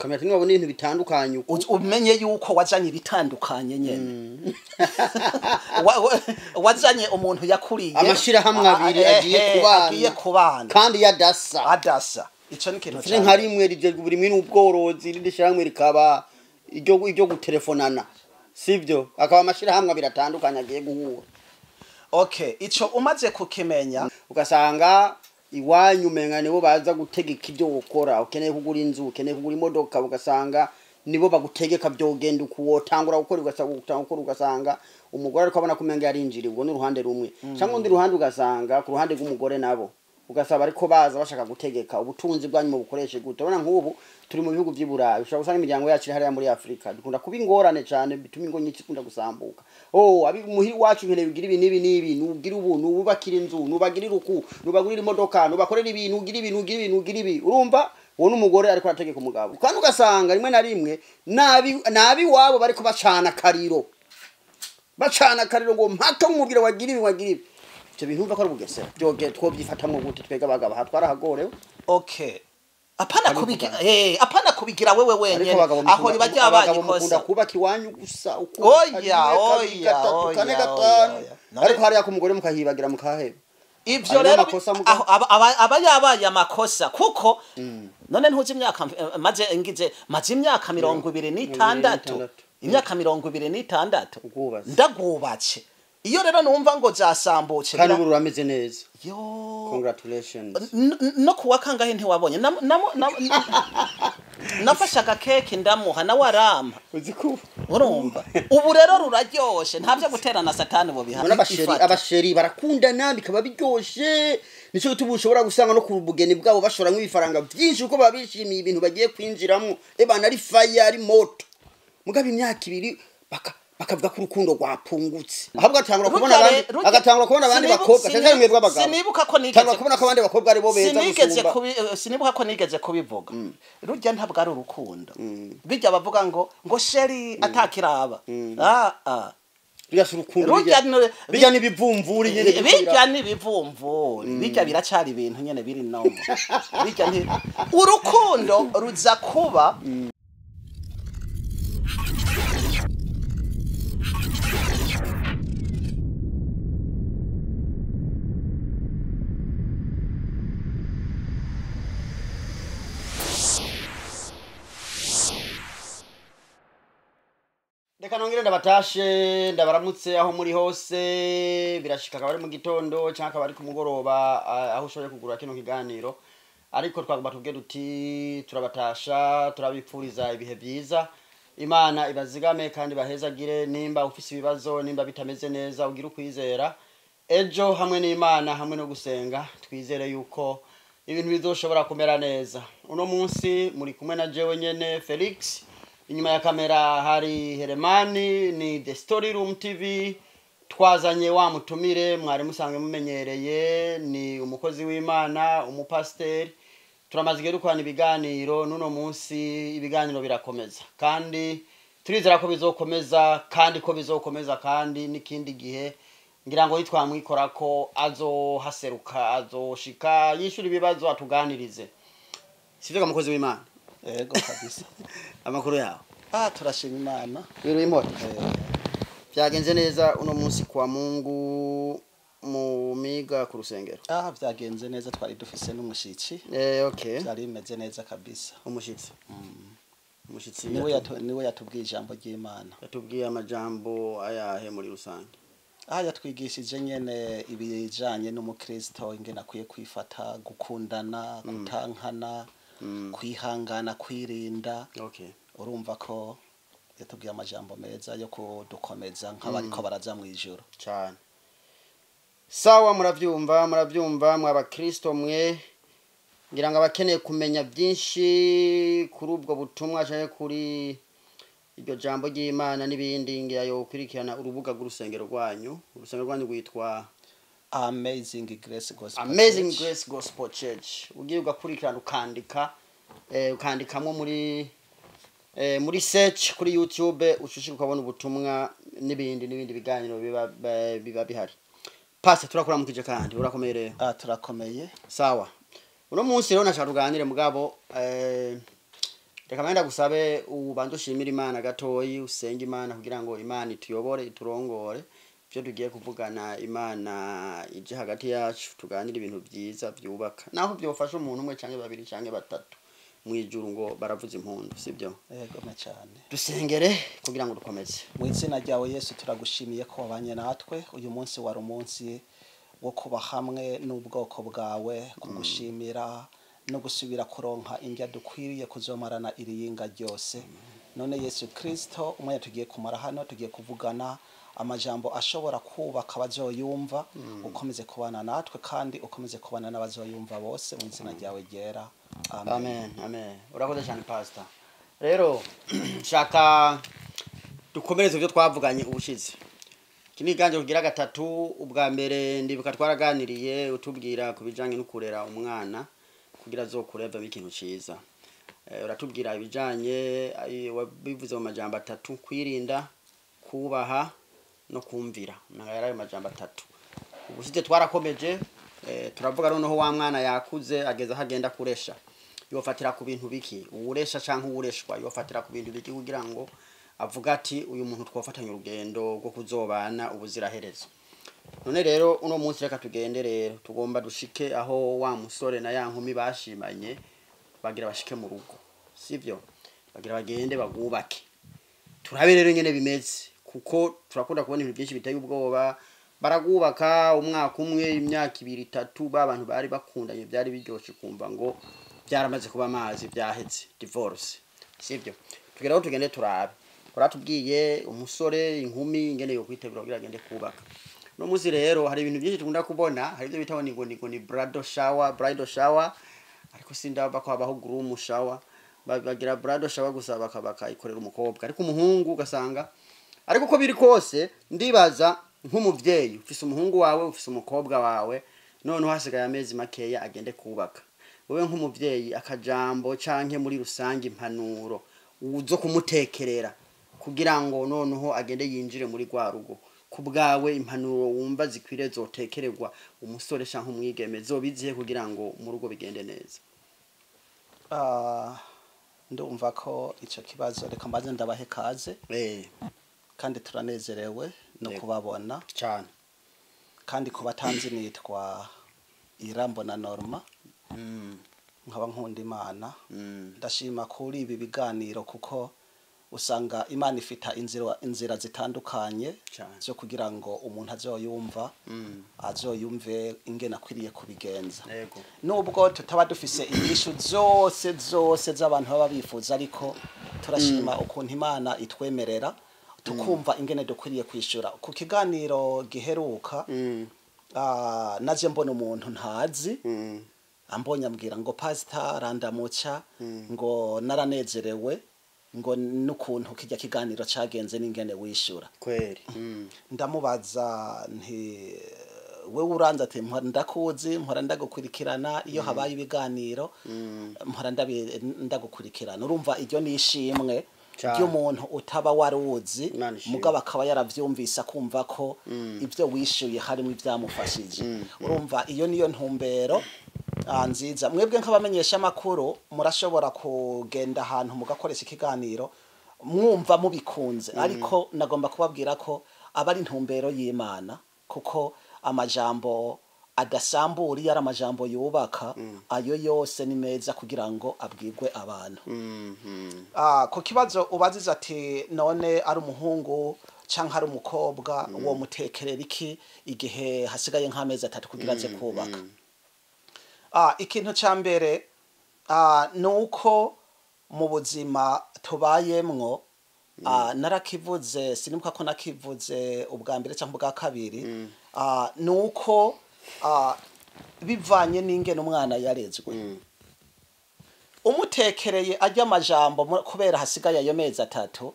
kamera ati nibabona ibintu bitandukanye uko umenye yuko wajanye ibitandukanye nyene wajanye umuntu yakuriye amashira hamwe abiri agiye kubana kandi adasa ico ni kintu cyane nka rimwe rije buri mwe n'ubworozi ridishira hamwe rikaba iryo gutelefonana sivyo akaba amashira hamwe abiri atandukanye agiye guhura. Okay, ico umaze kukimenya ugasanga iwanyu umenga nibo baza gutegeka ibyo ukora, ukeneye kugura inzu, ukeneye kugura imodoka, ugasanga nibo bagutegeka byogenda ukuwo tangura gukora ugasanga umugore ariko abona kumenga yarinjira ubwo n'uruhande rumwe cyangwa undi ruhande ugasanga ku ruhande rw'umugore nabo ugasaba ariko baza bashaka gutegeka ubutunzi bwanyu mu bukoreshe gute. Ubona nk'ubu turi mu bihugu by'Iburayi ushobora gusanga imiryango yacu hariya muri Afrika dukunda kuba ingorane cyane bituma ingo nyinshi kunda gusambuka. Abi muhiri wacu nkene bigira ibi nibi nugira ubuntu ubakira inzu nubagirira uku nubagurira imodoka nubakorera ibintu ugira ibi urumva wowe n'umugore ariko arategeka umugabo kandi ugasanga rimwe na rimwe nabi wabo bariko bacana kariro ngo mpaka umubwira wagira ibi ivyo bintu umva ko ari bugesera byoge twobyifatamwe gute twega abagabo hatwarahagorewe. Okay, apana kubigira wewe wenyene aho ribajya abanye kosa kubaka iwanyu gusa uko oya ariko hariya ku mugore mukahibagira mukaheba ivyo rero aba yabaye amakosa kuko none ntuzi imyaka maze imyaka 26 imyaka 26 ndagubatse iyo rero numva ngo zasambutse kandi buru ameze neza yo congratulations no kuwa kangahe ntiwabonye nafashaga keke ndamuha na warama uziko urumva ubu rero ruraryoshe ntavyo guterana satani bo biha abasheri barakunda nambi kaba biryoshe nico gituma ushobora gusanga no ku bugeni bwabo bashora nk'ibifaranga byinshi uko babishimiye ibintu bagiye kwinjiramo ebana ari fire ari moto mugabe imyaka ibiri bakavuga ko urukundo rwapungutse ahubwo atangura kubona abandi bakobwa cyane mwebwe abagabo sinibuka ko nigeze kubona ko abandi bakobwa ari bo beza sinibuka ko nigeze kubivuga rujya ntabwo ari urukundo bijya bavuga ngo sheri atakiraba Bigas urukundo bijya nibivumvuri nyene bijya biracari ibintu nyene biri nomo bijya urukundo ruza kuba Reka nongere ndabatashe ndabaramutse aho muri hose birashika akaba ari mu gitondo cyangwa akaba ari ku mugoroba aho ushoboye kugura kino kiganiro ariko twagomba tubwire duti turabatasha turabipfuriza ibihe byiza Imana ibazigame kandi bahezagire nimba ufise ibibazo nimba bitameze neza ugira ukwizera ejo hamwe n'Imana hamwe no gusenga twizere yuko ibintu bizoshobora kumera neza. Uno munsi muri kumwe na jewe nyene Felix, inyuma ya kamera hari Heremani, ni The Story Room TV. Twazanye wa mutumire mwari musanzwe mumenyereye, ni umukozi w'Imana, umupasiteri. Turamaze igihe dukorana ibiganiro, nuno munsi ibiganiro birakomeza kandi turizera ko bizokomeza kandi ko bizokomeza kandi n'ikindi gihe ngira ngo yitwamwikora ko azohaseruka azoshika yishura ibibazo atuganirize. Sivyo umukozi w'Imana? Yego kabisa. Amakuru yawe? Turashima Imana. Biro imora. Byagenze neza uno munsi kwa Mungu mu miga ku rusengero. Byagenze neza twari dufise n'umushitsi. Okay. Byari bimeze neza kabisa. Umushitsi. Umushitsi niwe yatubwiye ijambo ry'Imana. Yatubwiye amajambo ayahe muri rusange. Yatwigishije nyene ibijanye n'umukristo ingena kuye kwifata, gukundana, kutankana, kwihangana, kwirinda. Okay. Urumva ko yatubwiye amajambo meza yo kudukomeza nk'abariko baraza mu ijuru. Cyane. Sawa muravyumva mw'abakristo mwe ngira ngo abakeneye kumenya byinshi kuri ubwo butumwa cyane kuri iryo jambo ry'Imana n'ibindi ngira yo kwirikirana urubuga rw'urusengero rwanyu. Urusengero rwanyu rwitwa Amazing Grace Gospel Church. Ugiye ugakurikirana ukandikamwe muri search kuri YouTube ushishika ukabona ubutumwa n'ibindi biganiro biba bihari. Pasa turakuramukije kandi urakomeye. Turakomeye. Sawa. Uno munsi rero nashaka tuganire mugabo reka menda gusabe ubanze ushimira Imana gatoyi usenge Imana kugira ngo Imana ituyobore iturongore byo tugiye kuvugana Imana ije hagati yacu tuganira ibintu byiza byubaka naho byofasha umuntu umwe canke babiri canke batatu mwijuru ngo baravuza impundu sibyo yego cyane dusengere kugira ngo dukomeze mu izina ryawe Yesu turagushimiye ko wabanye natwe uyu munsi wari umunsi wo kuba hamwe n'ubwoko bwawe kugushimira no gusubira kuronka indya dukwiriye kuzomarana iriyinga ryose none Yesu Kristo umwe tugiye kumara hano tugiye kuvugana amajambo ashobora kubaka abazoyumva ukomeze kubana natwe kandi ukomeze kubana n'abazoyumva bose mu izina ryawe ryera amen amen urakoze cyane pastor rero shaka dukomereze ibyo twavuganye ubushize kini ganje kugira gatatu ubwa mbere ndibuka twaraganiriye utubwira kubijanye no kurera umwana kugira azokureva ikintu ciza uratubwira ibijanye wabivuze mu majambo atatu kwirinda kubaha no kumvira nagarayo majambo atatu ubushize twarakomeje turavuga noneho wa mwana yakuze ageza hagenda kuresha yofatira ku bintu biki uresha canke ureshwa yofatira ku bintu biki kugira ngo avuga ati uyu muntu twofatanya urugendo rwo kuzobana ubuziraherezo none rero uno munsi reka tugende rero tugomba dushike aho wa musore na ya nkumi bashimanye bagira bashike mu rugo sivyo bagira bagende bagubake turabe rero nyene bimeze kuko turakunda kubona ibintu byinshi biteye ubwoba baragubaka umwaka umwe imyaka 2-3 babantu bari bakundanye byari biryoshe kumva ngo byaramaze kuba amazi byahetse divorce sivyo tugeraho tugende turabe kuratubwiye umusore inkumi ingene yo kwitegura kugira agende kubaka no muzi rero hari ibintu byinshi tugunda kubona hari ibyo bitaho ni bridal shower ariko sindaba ko abaho groom shower bagira bridal shower gusa bakayikorera umukobwa ariko umuhungu ugasanga ariko uko biri kose ndibaza nk'umuvyeyi ufise umuhungu wawe ufise umukobwa wawe none hasigaye amezi makeya agende kubaka wowe nk'umuvyeyi akajambo canke muri rusange impanuro uzo kumutekerera kugira ngo noneho agende yinjire muri gwa rugo kubgawe impanuro wumva zikwire zotekererwa umusore canke umwigeme zobiziye kugira ngo mu rugo bigende neza ndumva ko ico kibazo reka mbaze ndabahe kaze kandi turanezerewe no kubabona cyane kandi kubatanzi nitwa Irambo na Norma nkaba nkunda Imana ndashima kuri ibi biganiro kuko usanga Imana ifita inzira zitandukanye zo kugira ngo umuntu azoyumva azoyumve ingena kwiriye kubigenza nubwo tutaba dufise inyishu zose z'abantu baba bifuza ariko turashima ukuntu Imana itwemerera tukumva ingene dukwiriye kwishura ku kiganiro giheruka naje mbona umuntu ntazi ambonye ambwira ngo pastor randamuca ngo naranezerewe ngo nukuntu kijya kiganiro cagenze n'ingene wishura kweri ndamubaza nti we uranza ati ndakuzi mpora ndagukurikirana iyo habaye ibiganiro mpora ndagukurikirana urumva iryo nishimwe by'umuntu utaba waruzi mugabo akaba yaravyumvisa kumva ko ivyo wishuye harimo ivyamufashije urumva iyo niyo ntumbero nziza mwebwe nk'abamenyesha makuru murashobora kugenda ahantu mugakoresha ikiganiro mwumva mubikunze ariko nagomba kubabwira ko abari ntumbero y'Imana kuko amajambo adasambura yari amajambo yubaka ayo yose ni meza kugira ngo abwirwe abantu ku kibazo ubaziza ati none ari umuhungu canke ari umukobwa wo mutekerera iki igihe hasigaye nk'amezi 3 kugira aze kubaka ikintu ca mbere nuko mu buzima tubayemwo narakivuze sinibuka ko nakivuze ubwa mbere cyangwa ubwa kabiri nuko bivanye n'ingene umwana yarezwe umutekereye ajya amajambo kubera hasigaye ayo mezi 3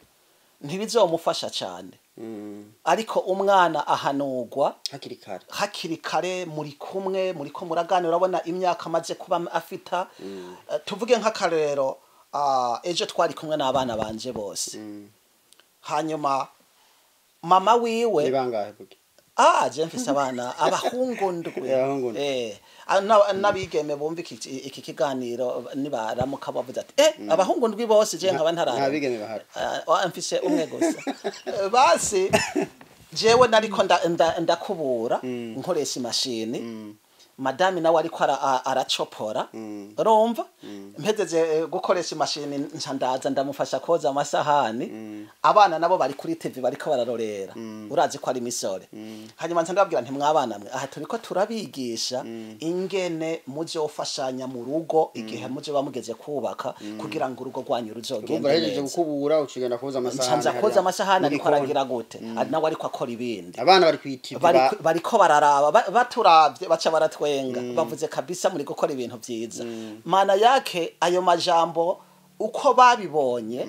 ntibizomufasha cyane ariko umwana ahanurwa hakiri kare muri kumwe muri ko muraganira urabona imyaka amaze kuba afita tuvuge nk'akarero ejo twari kumwe n'abana banje bose hanyuma mama wiwe je mfise abana abahungu ndwi Abahungu nabigeme bumva iki kiganiro nibaramuka bavuze ati abahungu ndwi bose je nkaba ntarara ntabigeme bahari mfise umwe gusa basi jewe nariko ndakubura nkoresha imashini madame nawe ariko aracopora urumva mpezeze gukoresha imashini ncandaza ndamufasha koza amasahani abana nabo bari kuri TV bariko bararorera urazi ko ari misore hanyuma ntandababwira nti mwabana mwe aha turiko turabigisha ingene muje ofashanya mu rugo igihe muje bamugeze kubaka kugira ngo urugo rwanyu ruzogende neza gukubura ucigenda koza amasahani ncanza koza amasahani ariko aragira gute nawe ariko akora ibindi abana bari kwitiba bariko bararaba baturavye baca baratwenga bavuze kabisa muri gukora ibintu vyiza mana yake ayo majambo uko babibonye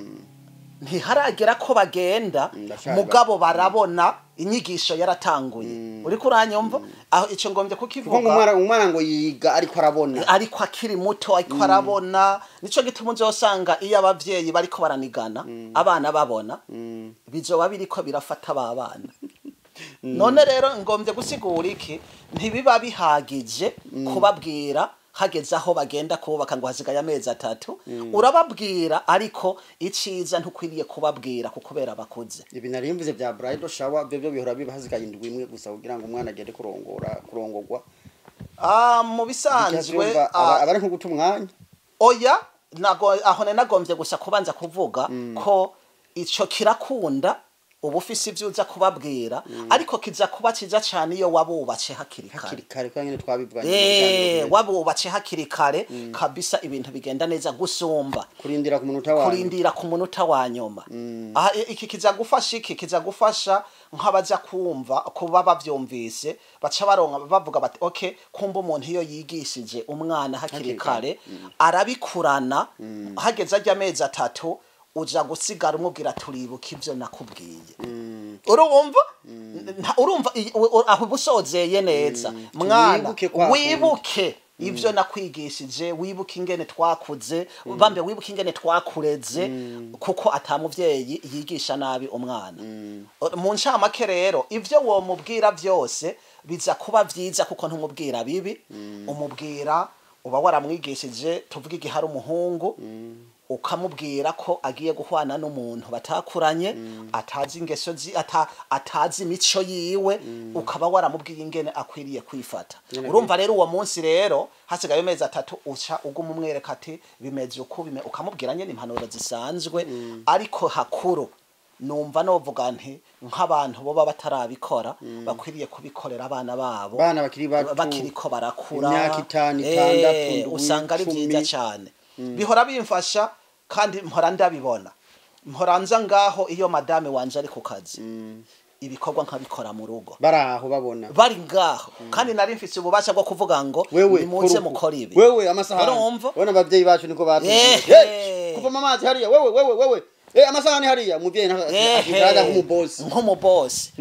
ntiharagera ko bagenda mugabo barabona inyigisho yaratanguye uri kuranyumva aho ico ngombye kukivuga umwana ngo yiga ariko arabona ariko akiri muto ariko arabona nico gituma uzosanga iyo abavyeyi bariko baranigana abana babona bizoba biriko birafata babana none rero ngombye gusigura iki ntibiba bihagije kubabwira hageze aho bagenda kubaka ngo hasigaye amezi 3 urababwira ariko iciza ntukwiriye kubabwira kukubera bakuze ibi narimvuze bya bridal shower byo bihora bibahasigaye indwi imwe gusa kugira ngo umwana agende kurongorwa mu bisanzwe abari nko guta umwanya oya aho nagombye gusa kubanza kuvuga ko ico kirakunda ubufisi vyuza kubabwira ariko kiza kuba ciza cyane iyo wabubace hakiri kare kwanyene twabivuganye wabubace hakiri kare kabisa ibintu bigenda neza gusumba kurindira ku munota wa nyuma aha iki kiza gufasha nk'abaza kumva kuba bavyumvise baca baronka bavuga bati okay kumba umuntu iyo yigishije umwana hakiri kare arabikurana hageze ajya amezi 3 uja gusigara umubwira turibuka ivyo nakubwiye urumva aho busozeye neza mwana wibuke ivyo nakwigishije wibuke ingene twakuze bambe wibuke ingene twakureze kuko atamuvyeyi yigisha nabi umwana mu ncamake rero ivyo wo mubwira vyose biza kuba vyiza kuko ntumubwira bibi umubwira uba waramwigishije tuvuga igihe hari umuhungu ukamubwira ko agiye guhwana n'umuntu batakuranye atazi ingeso atazi imico yiwe ukaba waramubwiye ingene akwiriye kwifata urumva rero uwo munsi rero hasigaye amezi 3 uca uguma umwereka ati bimeze uko ukamubwira nyene impanuro zisanzwe ariko hakuru numva novuga nti nk'abantu bo batarabikora bakwiriye kubikorera abana babo bakiriko barakura imyaka 5 6 usanga ari byiza cyane bihora bimfasha kandi mpora ndabibona mporanza ngaho iyo madame wanje ari ku kazi ibikorwa nkabikora mu rugo baraho babona bari ngaho kandi nari mfise ububasha bwo kuvuga ngo nimuze mukora ibi wewe amasahani bona abavyeyi bacu niko batuje kuva amazi hariya wewe amasahani hariya umuvyeyi nakaza nk'umubosi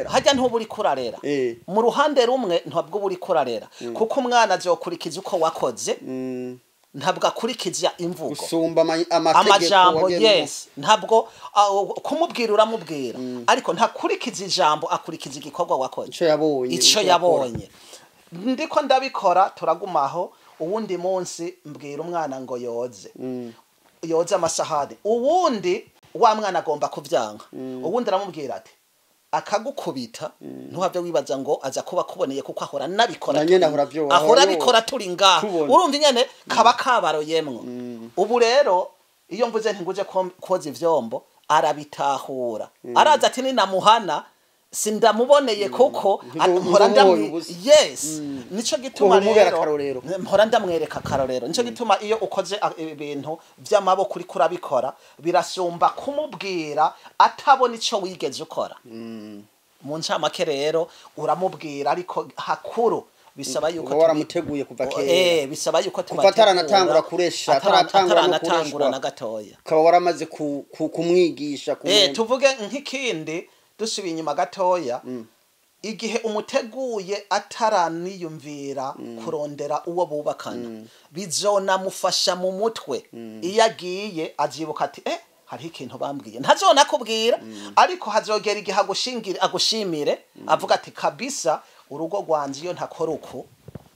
hajya ntuburi kurarera mu ruhande rumwe ntabwo buri kurarera kuko umwana azokurikiza uko wakoze ntabwo akurikiza imvugo usumba amajambo yes ntabwo kumubwira uramubwira ariko ntakurikiza ijambo akurikiza igikorwa wakoze ico yabonye ndiko ndabikora turagumaho uwundi munsi mbwira umwana ngo yoze amasahani uwundi wa mwana agomba kuvyanga uwundi aramubwira ati akagukubita ntuhavye wibaza ngo aza kuba kuboneye kuko ahora nabikora ahora bikora turi ngaho urumva nyene kaba kabaroyemwo ubu rero iyo mvuze nti nguje koza ivyombo arabitahura araza ati ni namuhana sindamuboneye kuko mpora nico gituma rero mpora ndamwereka karorero nico gituma iyo ukoze ibintu vy'amaboko uri kurabikora birasumba kumubwira atabona ico wigeze ukora mu ncamake rero uramubwira ariko hakuru bisaba yuko waramuteguye kuva kera bisaba yuko ataranatangura kuresha ataranatangura na gatoya kaba waramaze kumwigisha tuvuge nk'ikindi dusubiye inyuma gatoya igihe umuteguye ataraniyumvira kurondera uwo bubakana bizona mufasha mu mutwe iyo agiye azibuka ati hariho ikintu bambwiye ntazonakubwira ariko hazogera igihe agushimire avuga ati kabisa urugo rwanje iyo ntakora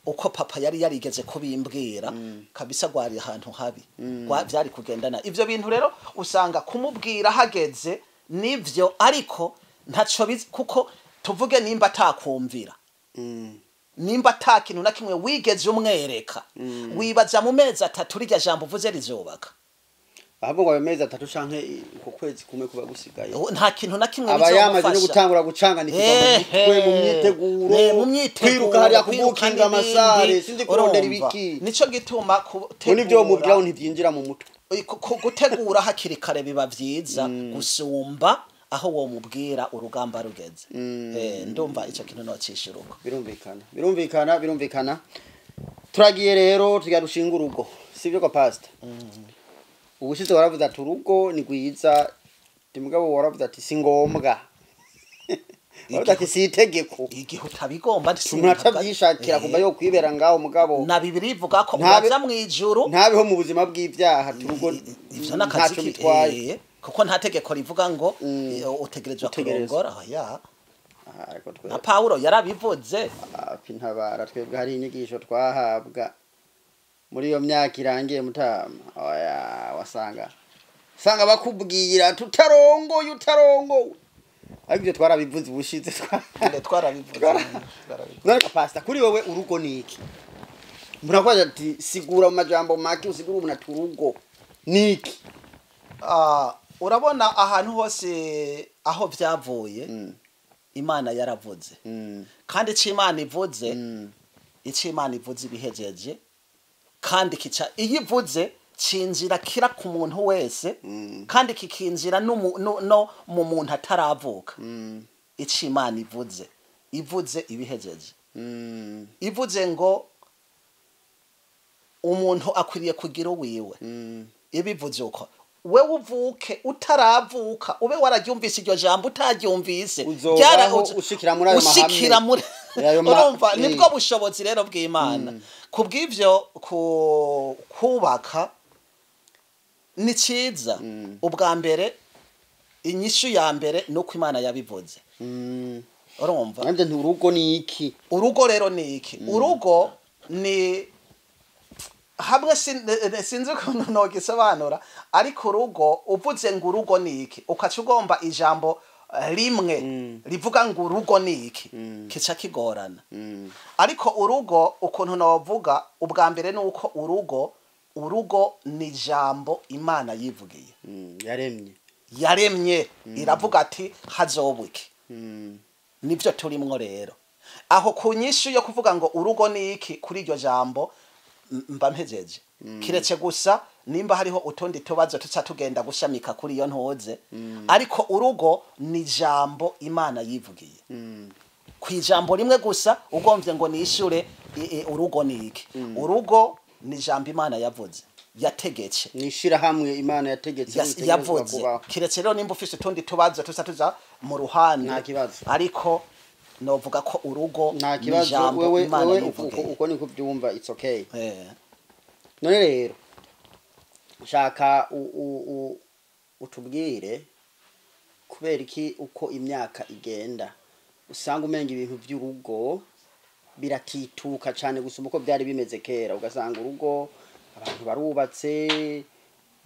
uko papa yari yarigeze kubimbwira kabisa gwari ahantu habi byari kugendana ivyo bintu rero usanga kumubwira hageze nivyo ariko ntaco kuko tuvuge nimba atakumvira nimba atakintu na kimwe wigeze umwereka wibaza mu mezi 3 rirya jambo uvuze rizobaka ahubwo ngo amezi 3 canke uko kwezi kumwe kuba gusigaye nta kintu na kimwe bizomufasha no gutangura gucanganikirwa mu myiteguro kwiruka hariya kubukinga amasare sinzi kurondera ibiki nico gituma nibyo mubwira ntivyinjira mu mutwe gutegura hakiri kare biba vyiza gusumba aho wo mubwira urugamba rugeze ndumva ico kintu no cishiruko birumvikana turagiye rero tujya dushinga urugo sivyo ko pastor ubushize waravuze ati urugo ni gwiza timugabo waravuze ati singombwa waravuze ati si itegeko igihe utabigomba tunatabyishakira kuba yo kwibera ngaho mugabo na bibiri ivuga ko uraza mu ijuru ntabeho mu buzima bw'ivyaha turugo ivyo nakazi bitwaye kuko nta tegeko rivuga ngo utegerezwa kurongora ya na Paulo yarabivuze pintabara twebwe hari inyigisho twahabwa muri iyo myaka irangiye mutama oya wasanga bakubwira tutarongo ariko twarabivuze ubushize twarabivuze none pastor kuri wowe urugo niki murakwaje ati sigura mu majambo make usigura umuntu aturugo niki urabona ahantu hose aho byavuye Imana yaravuze kandi icimana ivuze ibihejeje kandi kica iyivuze cinjira kira ku muntu wese kandi kikinjira no mu muntu ataravuka icimana ivuze ibihejeje ivuze ngo umuntu akwiriye kugira uwiwe ibivuze uko wewe uvuke utaravuka ube wararyumvise iryo jambo utaryumvise ushikira muri ayo mahame urumva nibwo bushobozi rero bw'Imana kubw'ivyo kubaka ni ciza ubwa mbere inyishu ya mbere nuko Imana yabivuze urumva nanje nturugo ni iki urugo rero ni iki urugo ni hamwe sinzi ukuntu nogisobanura ariko urugo uvuze ngo urugo ni iki ukaca ugomba ijambo rimwe rivuga ngo urugo ni iki kica kigorana ariko urugo ukuntu novuga ubwa mbere nuko urugo ni ijambo Imana yivugiye yaremye iravuga ati hazobwiki nivyo turimwo rero aho kunyishu yo kuvuga ngo urugo ni iki kuri iryo jambo mba mpejeje kiretse gusa nimba hariho utundi tubazo tuca tugenda gushamika kuri iyo ntoze ariko urugo ni jambo Imana yivugiye kwijambo rimwe gusa ugomvye ngo nishure urugo ni iki urugo ni jambo Imana yavuze yategetse nishira hamwe Imana yategetse yavuze kiretse rero nimba ufise utundi tubazo tuca tuza mu ruhande nta kibazo ariko novuga ko urugo nta kibazo wewe uko niko byumva it's okay none rero shaka utubwire kubera iki uko imyaka igenda usanga umenga ibintu by'urugo biratituka cyane gusuma uko byari bimeze kera ugasanga urugo abantu barubatse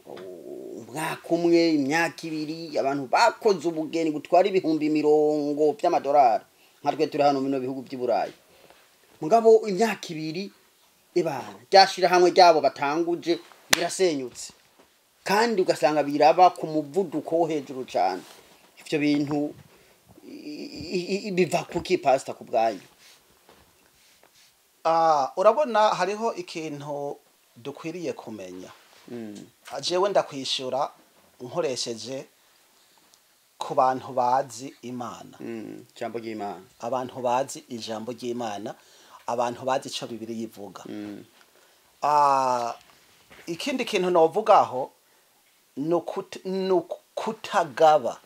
umwaka umwe imyaka ibiri abantu bakoze ubugeni gutwara ibihumbi 100 by'amadolari nkatwe turi hano bino bihugu by'Iburayi mugabo imyaka ibiri ibana ryashira hamwe ryabo batanguje birasenyutse kandi ugasanga biraba ku muvuduko wo hejuru cyane ivyo bintu biva kuki pastor kubwanyu urabona hariho ikintu dukwiriye kumenya jewe ndakwishura nkoresheje ku bantu bazi Imana ijambo ry'Imana abantu bazi ijambo ry'Imana abantu bazi ico Bibiliya ivuga ikindi kintu novugaho no kutagaba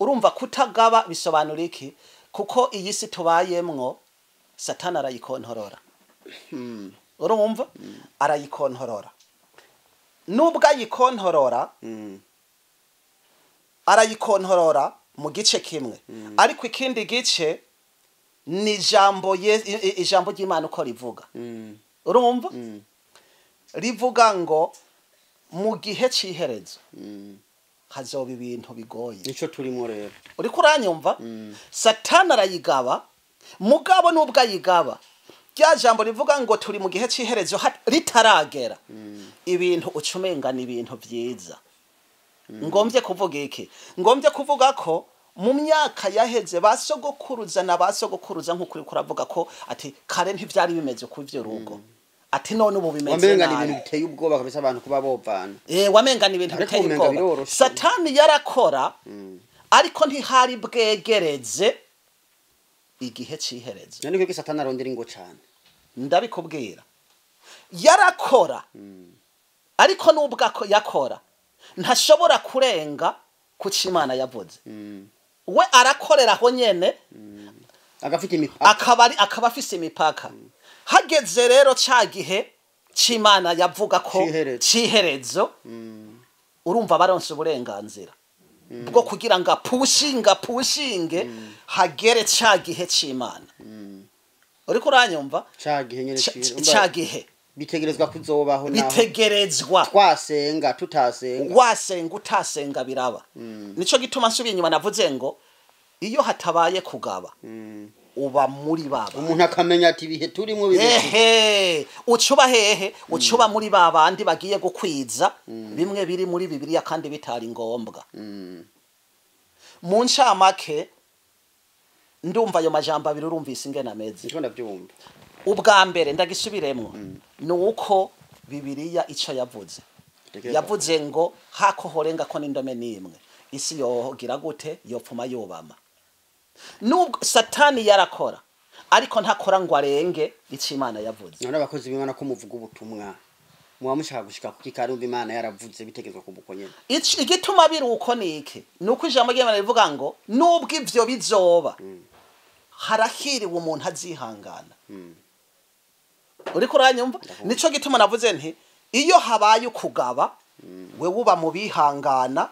urumva kutagaba bisobanura iki kuko iyi si tubayemwo Satani arayikontorora urumva arayikontorora nubwo ayikontorora arayikontorora mu gice kimwe ariko ikindi gice ni ijambo ry'Imana uko rivuga urumva rivuga ngo mu gihe cy'iherezo hazoba ibintu bigoye nico turimo rero uri kuranyumva Satani arayigaba mugabo nubwo ayigaba rya jambo rivuga ngo turi mu gihe cy'iherezo ritaragera ibintu ucumenga ni ibintu byiza ngombye kuvuga iki ngombye kuvuga ko mu myaka yaheze basogokuruza na basogokuruza nk'ukuri kuravuga ko ati kare ntivyari bimeze ku ivyo rugo ati none ubu bimeze wamenga ni ibintu biteye ubwoba kabisa abantu kuba bovana wamenga ni ibintu biteye ubwoba Satani yarakora ariko ntihari bwegereze igihe cihereze niko ki Satani arondera ingo cyane ndabikubwira yarakora ariko nubwo yakora ntashobora kurenga ku Imana yavuze we arakorera ho nyene agafite imipaka akaba afise imipaka hageze rero ca gihe c'Imana yavuga ko ciherezo urumva baronse uburenganzira bwo kugira ngo pushinge hagere ca gihe c'Imana uri kuranyumva ca gihe nyene ca gihe bitegerezwa kuzobaho naho bitegerezwa twasenga tutasenga wasenga utasenga biraba nico gituma nsubiye inyuma navuze ngo iyo hatabaye kugaba uba muri baba umuntu akamenya ati bihe turimo bibiri ucuba hehe ucuba muri babandi bagiye gukwiza bimwe biri muri Bibiliya kandi bitari ngombwa mu ncamake ndumva ayo majambo abiri urumvise ingena meze niko ndabyumva ubwa mbere ndagisubiremwo nuko Bibiliya ico yavuze ngo hako horenga ko n'indome nimwe isi yogira gute yopfuma yobama nubwo Satani yarakora ariko ntakora ngo arenge ico Imana yavuze none abakozi b'Imana ko muvuga ubutumwa muba mushaka gushika kuki kandi Imana yaravuze bitegezwa kubuko nyene igituma biruko niki nuko ijambo ry'Imana rivuga ngo nubwo ivyo bizoba harahiriwe umuntu azihangana uri kuranyumva nico gituma navuze nti iyo habaye ukugaba we uba mu bihangana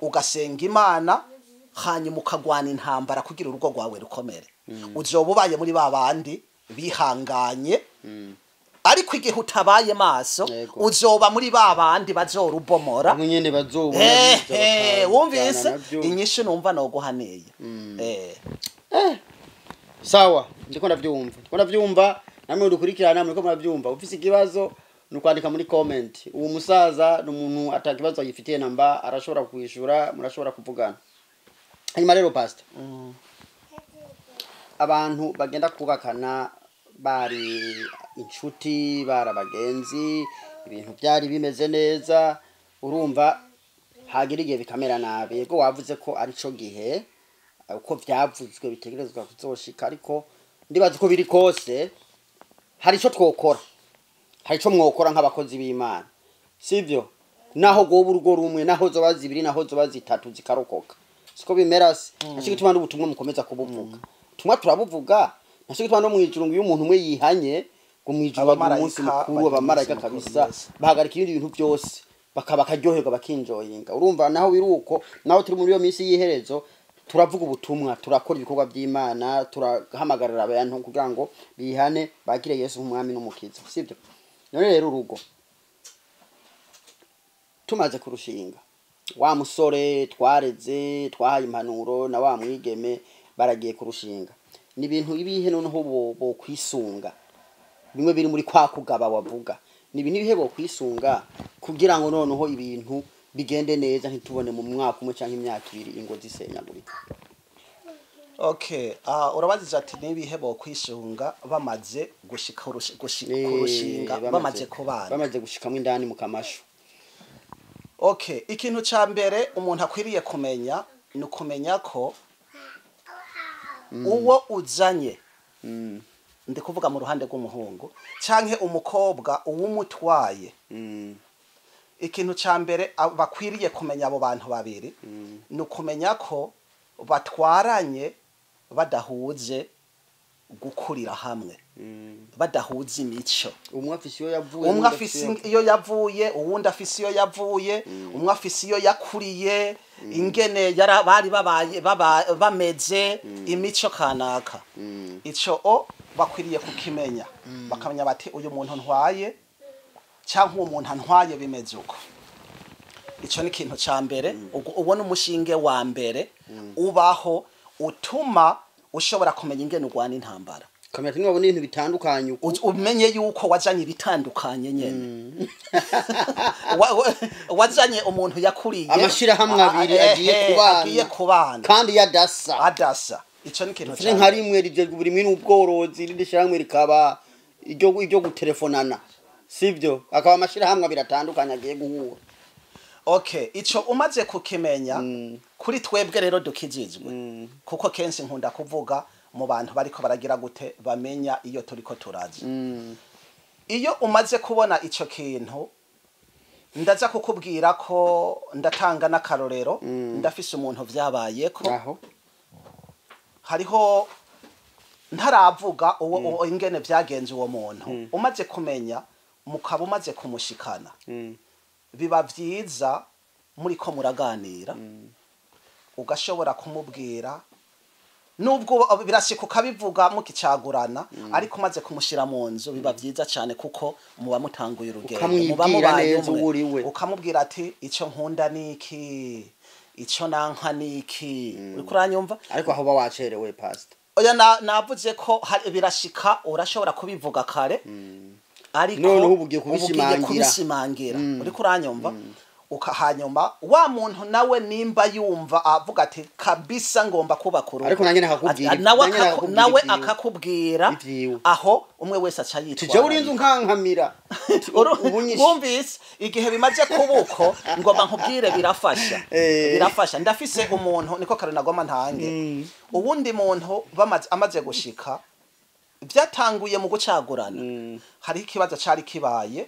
ugasenga Imana hanyuma ukagwana intambara kugira urugo rwawe rukomere uzoba ubaye muri babandi bihanganye ariko igihe utabaye maso uzoba muri babandi bazorubomora nyene bazobona wumvise inyishu numva no guhaneye sawa ndiko ndavyumva namwe udukurikirana muriko muravyumva ufise ikibazo nukwandika muri comment uwo musaza n'umuntu atakibazo yifitiye namba arashobora kwishura murashobora kuvugana hanyuma rero pastor abantu bagenda kubakana bari inshuti barabagenzi ibintu byari bimeze neza urumva hagira igihe bikamera nabi yego wavuze ko ari cyo gihe uko byavuzwe bitegerezwa kuzoshika ariko ndibaza ko biri kose hari cyo twokora hari cyo mwokora nk'abakozi b'Imana sivyo naho goba urugo rumwe naho zoba zibiri naho zoba zitatu zikarokoka siko bimerase nashiki tubandi ubutumwa mukomeza kubuvuga tumwa turabuvuga nashiki tubandi no mwijuru ngo uyu muntu umwe yihanye ngo mwijuru umunsi mukuru abamarayika kabisa bahagarika ibindi bintu byose bakaba karyoherwa bakinjoyinga urumva naho biruko naho turi muri iyo minsi yiherezo turavuga ubutumwa turakora ibikorwa by'Imana turahamagarira abantu kugira ngo bihane bagire Yesu nk'umwami n'umukiza sibyo none rero urugo tumaze kurushinga wa musore twareze twahaye impanuro na wa mwigeme baragiye kurushinga ni ibintu ibihe noneho bo kwisunga bimwe biri muri kwa kugaba wavuga ni ibintu ibihe bo kwisunga kugira ngo noneho ibintu bigende neza ntitubone mu mwaka umwe cyangwa imyaka ibiri ingo zisenyagurika okay urabaziza ati nibihe bo kwisunga bamaze gushika kurushinga bamaze kubana bamaze gushikamo indani mu kamasho okay ikintu ca mbere umuntu akwiriye kumenya ni kumenya ko uwo uzanye ndi kuvuga mu ruhande rw'umuhungu canke umukobwa uwumutwaye ikintu ca mbere bakwiriye kumenya abo bantu babiri ni kumenya ko batwaranye badahuje gukurira hamwe badahuza imico umwe afise iyo yavuye umwe afise iyo yavuye uwundi afise iyo yavuye umwe afise iyo yakuriye ingene bari babaye bameze imico kanaka ico bakwiriye kukimenya bakamenya bati uyu muntu ntwaye cyangwa uwo muntu antwaye bimeze uko ico ni ikintu ca mbere ubona umushinge wa mbere ubaho utuma ushobora kumenya ingene urwana intambara kamera tumwe babona ibintu bitandukanye umenye yuko wazanye ibitandukanye nyene wazanye umuntu yakuriye amashira hamwe abiri agiye kubana kandi adasa ico ni ikintu cyane nka rimwe rije buri mwe n'ubworozi rindi shiramwe rikaba iryo gutelefonana sivyo akaba amashira hamwe abiri atandukanye agiye guhura. Okay, ico umaze kukimenya kuri twebwe rero dukijijwe kuko kenshi nkunda kuvuga mu bantu bariko baragira gute bamenya iyo turiko turazi iyo umaze kubona ico kintu ndaza kukubwira ko ndatanga n'akarorero ndafise umuntu vyabayeko aho hariho ntaravuga uwo ingene vyagenze uwo muntu umaze kumenya mukaba umaze kumushikana biba vyiza muri ko muraganira ugashobora kumubwira nubwo birashika ukabivuga mukicagurana ariko umaze kumushira mu nzu biba vyiza cyane kuko muba mutanguye urugendo muba mubaye umwe ukamubwira ati ico nkunda niki ico nanka niki uriko uranyumva ariko aho ba wacerewe pastor oya navuze ko birashika urashobora kubivuga kare ariko noneho ubugiye kubishimangira uriko uranyumva ukahanyuma wa muntu nawe nimba yumva avuga ati kabisa ngomba kuba kuru ariko nanjye nakakubwira nawe akakubwira aho umwe wese aca yitwa tuje urinze nkankamira wumvise igihe bimaze kubuko ngomba nkubwire birafasha ndafise umuntu niko kare nagoma ntange uwundi muntu amaze gushika byatanguye mu gucagurana hari ikibazo cari kibaye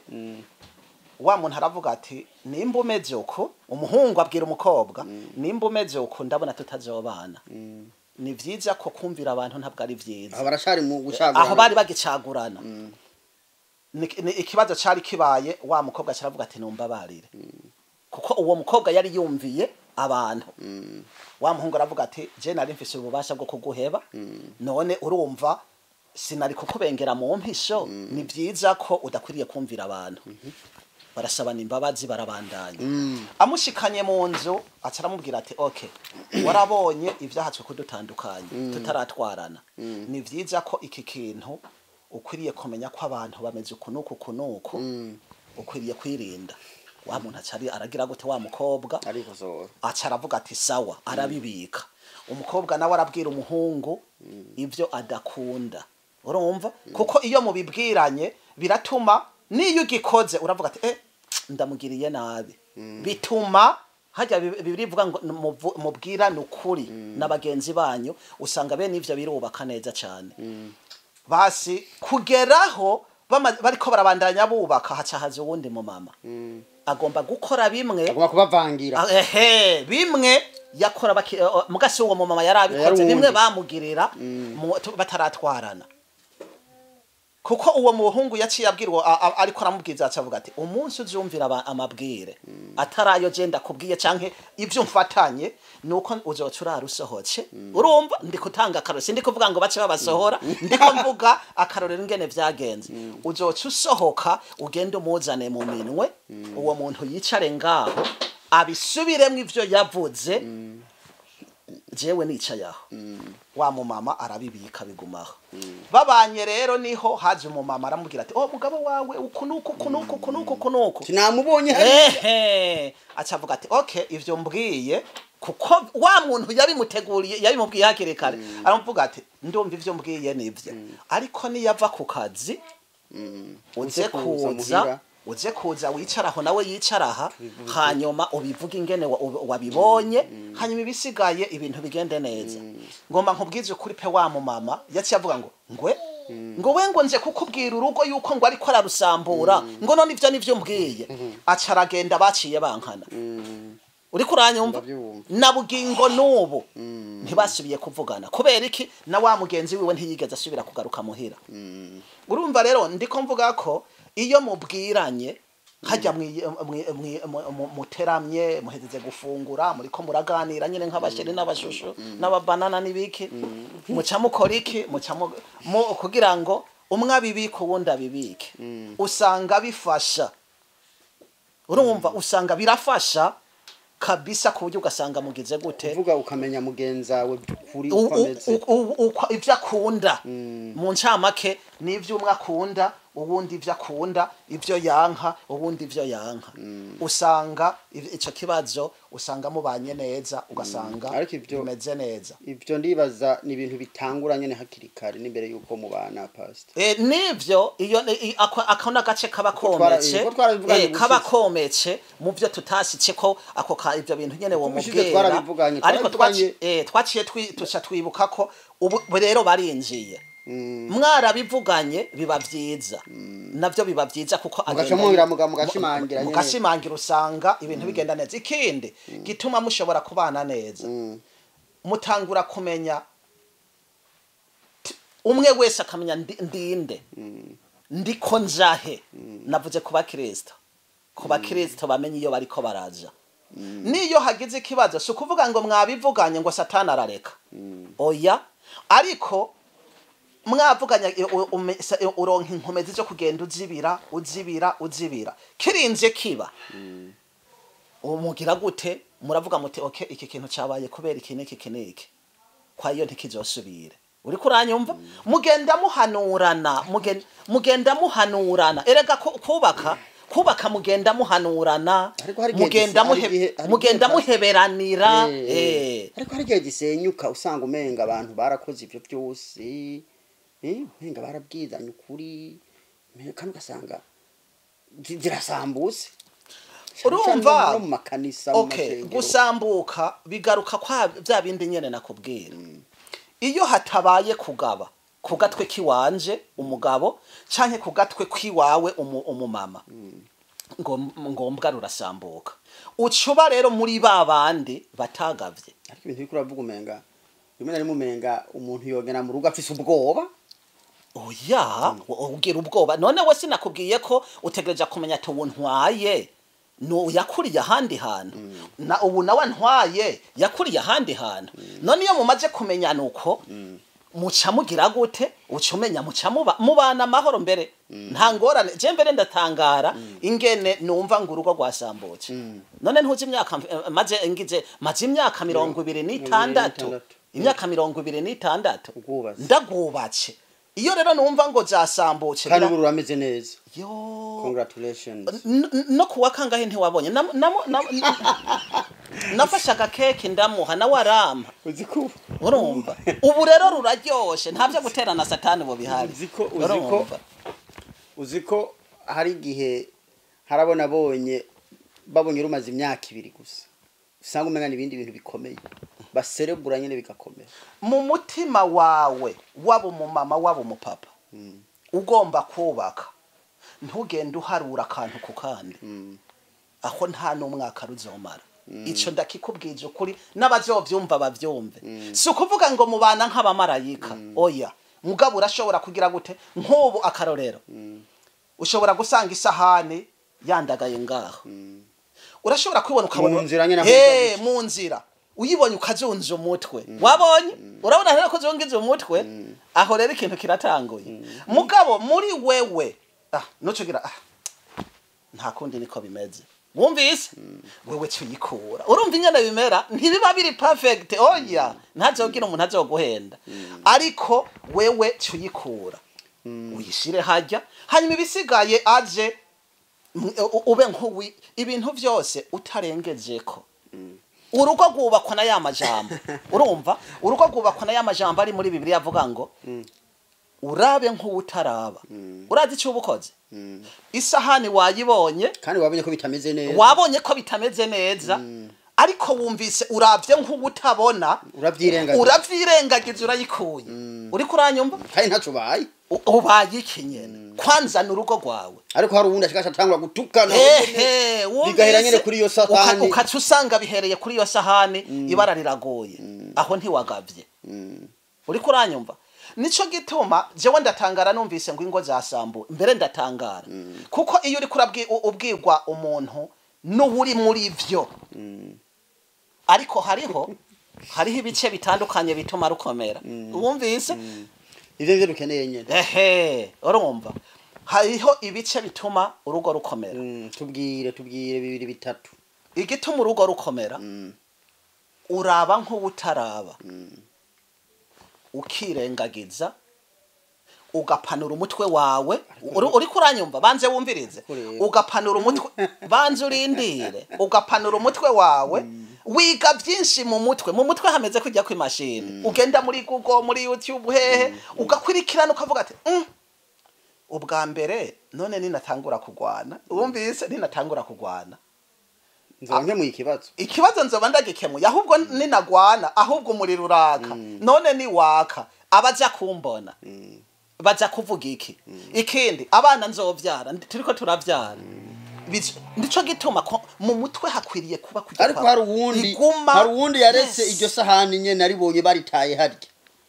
wa muntu aravuga ati nimba umeze uko umuhungu abwira umukobwa nimba umeze uko ndabona tutazobana ni vyiza ko kumvira abantu ntabwo ari vyiza aho barashari mu gucagurana aho bari bagicagurana ikibazo cari kibaye wa mukobwa cyaravuga ati numva barire kuko uwo mukobwa yari yumviye abantu wa muhungu aravuga ati je nari mfise ububasha bwo kuguheba none urumva sinari kukubengera mu mpisho ni vyiza ko udakwiriye kumvira abantu barasabana imbabazi barabandanya amushikanye mu nzu acaramubwira ati okay warabonye ivyahatswe kudutandukanye tutaratwarana ni vyiza ko iki kintu ukwiriye kumenya ko abantu bameze ukunuku kunuku ukwiriye kwirinda wa muntu acari aragira gute wa mukobwa ariko so acaravuga ati sawa arabibika umukobwa nawe arabwira umuhungu ivyo adakunda urumva kuko iyo mubibwiranye biratuma niyo ugikoze uravuga ati ndamugiriye nabi bituma hajya birivuga ngo mubwira nukuri nabagenzi banyu usanga bene ivyo birubaka neza cyane basi kugeraho bariko barabandanya bubaka haca haje uwundi mu mama agomba gukora bimwe agomba kubavangira bimwe yakora mugasi uwo mu mama yarabikoze bimwe bamugirira bataratwarana kuko uwo muhungu yaciye abwirwa ariko aramubwiza acavuga ati umunsi uzumvira amabwire atarayo genda kubwiye canke ivyo mfatanye nuko uzocurara usohoce urumva ndi kutanga akarore sindi kuvuga ngo bace babasohora ndiko mvuga akarorero ngene vyagenze uzoca usohoka ugende umuzane mu minwe uwo muntu yicare ngaho abisubiremwe ivyo yavuze jewe nicaye aho wa mumama arabibika bigumaho babanye rero niho haje umumama aramubwira ati mugabo wawe ukunuku sinamubonye acavuga ati okay ivyo mbwiye kuko wa muntu yabimuteguriye yabimubwiye hakiri kare aramuvuga ati ndumva ivyo mbwiye nivyo ariko niyava ku kazi uze kuza wicaraho nawe yicaraha hanyuma ubivuga ingene wabibonye hanyuma ibisigaye ibintu bigende neza ngomba nkubwize ukuri pe wa mumama yaciye avuga ngo we ngo nje kukubwira urugo yuko ngo ariko ararusambura ngo none ivyo nivyo mbwiye acaragenda baciye bankana uri kuranyumva Ndabyumva. na bugingo n'ubu ntibasubiye kuvugana kubera iki na wa mugenzi wiwe ntiyigeze asubira kugaruka muhira urumva rero ndiko mvuga ko iyo mubwiranye hajya muteramye muhezeze gufungura muriko muraganira nyine nk'abasheri n'abashushu n'ababanana n'ibiki muca mukora iki muca kugira ngo umwe abibike uwundi abibike usanga bifasha urumva usanga birafasha kabisa ku buryo ugasanga mugize gute uvuga ukamenya mugenza we by'ukuri ukomeze ivyo akunda mu ncamake n'ivyo umwe akunda ubundi ivyo akunda ivyo yanka ubundi ivyo yanka usanga ico kibazo usanga mubanye neza ugasanga bimeze neza ivyo ndibaza ni ibintu bitangura nyene hakiri kare n'imbere yuko mubana pastor nivyo iyo akona gace kabakomece kabakomece mu byo tutashitse ko ako ivyo bintu nyene wo mubwira ariko twaciye twibuka ko ubu rero barinjiye mwarabivuganye biba vyiza navyo biba vyiza kuko mugashimangira usanga ibintu bigenda neza ikindi gituma mushobora kubana neza mutangura kumenya umwe wese akamenya ndinde ndiko njahe navuze kuba Kristo bamenye iyo bariko baraja niyo hagize ikibazo si ukuvuga ngo mwabivuganye ngo satani arareka oya ariko mwavuganya uronka inkomezi zo kugenda uzibira kirinze kiba umugira gute muravuga muti okay iki kintu cabaye kubera iki n'iki kwa iyo ntikizosubire uri kuranyumva mugenda muhanurana erega kubaka mugenda muhanurana mugenda muheberanira ariko hari gihe gisenyuka usanga umenga abantu barakoze ivyo byose umenga barabwizanye ukuri kandi ugasanga zirasambutse urumva mu makanisa gusambuka bigaruka kwa bya bindi nyene nakubwira iyo hatabaye kugaba ku gatwe kiwanje umugabo canke ku gatwe kwiwawe umumama ngombwa rurasambuka ucuba rero muri babandi batagavye ariko ibintu bikura vuga umenga rimwe na rimwe umenga umuntu yogena mu rugo afise ubwoba oya ugira ubwoba none we sinakubwiye ko utegereje kumenya to wontwaye no yakuriye ahandi hantu na ubu nawe ntwaye yakuriye ahandi hantu none iyo mumaze kumenya nuko muca mugira gute ucumenya muca mubana amahoro mbere nta ngorane je mbere ndatangara ingene numva ngo urugo rwasambutse none ntuzi imyaka maze imyaka 26 imyaka 26 ndagwubatse iyo rero numva ngo zasambutse kandi ubu urameze neza yo congratulations no kuwa kangahe ntiwabonye nafashaga keke ndamuha na warama uziko urumva ubu rero ruraryoshe ntavyo guterana satani bo bihari uziko hari gihe harabona babonye rumaze imyaka 2 gusa usanga umenga n'ibindi bintu bikomeye baserebura nyene bikakomera mu mutima wawe wabo mu mama wabo mu papa ugomba kubaka ntugende uharura akantu ku kandi aho nta n'umwaka ruzomara ico ndakikubwije ukuri n'abazovyumva bavyumve si ukuvuga ngo mubana nk'abamarayika oya mugabo urashobora kugira gute nk'ubu akarorero ushobora gusanga isahani yandagaye ngaho urashobora kwibona ukabona mu nzira uyibonye ukazunza umutwe wabonye urabona rero ko zongize umutwe aho rero ikintu kiratanguye mugabo muri wewe nocugira nta kundi niko bimeze wumvise wewe cyuyikura urumva inyana bimera ntibiba biri perfect oya ntazogira umuntu azoguhenda ariko wewe cyuyikura uyishire hajya hanyuma ibisigaye aje ube nk'uwi ibintu byose utarengejeko urugo rwubakwa na ya majambo urumva urugo rwubakwa na ya majambo ari muri Bibiliya avuga ngo urabe nk'utaraba urazi icyo ubukoze isahani wayibonye kandi wabonye ko bitameze neza ariko wumvise uravye nk'ubutabona uravyirengagiza urayikuye uri kuranyumva kandi ntaco baye ubaye iki nyene kwanza n'urugo rwawe ariko hari uwundi ashikasha atangura gutukana bigahera nyene kuri iyo sahani ukaca usanga bihereye kuri iyo sahani ibara riragoye aho ntiwagavye uriko uranyumva nico gituma jewe ndatangara numvise ngo ingo zasambu mbere ndatangara kuko iyo uri ubwirwa umuntu n'uri muri vyo ariko hariho ibice bitandukanye bituma rukomera wumvise ivyo dukeneye nyene urumva hariho ibice bituma urugo rukomera tubwire bibiri bitatu igituma urugo rukomera uraba nk'ubutaraba ukirengagiza ugapanura umutwe wawe uri kuranyumva banze wumvirize ugapanura umutwe banze urindire ugapanura umutwe wawe wiga byinshi mu mutwe hameze kujya ku imashini ugenda muri Google muri YouTube hehe ugakwirikirana ukavuga ati ubwa mbere none ninatangura kugwana wumvise ninatangura kugwana nzonke mu ikibazo nzoba ndagikemuye ahubwo ninagwana ahubwo umuriro uraka none ni waka abaza kumbona baza kuvuga iki ikindi abana nzovyara turiko turavyara ndico gituma mu mutwe hakwiriye kuba kujya ariko hari uwundi yaretse iryo sahani nyene aribonye baritaye harya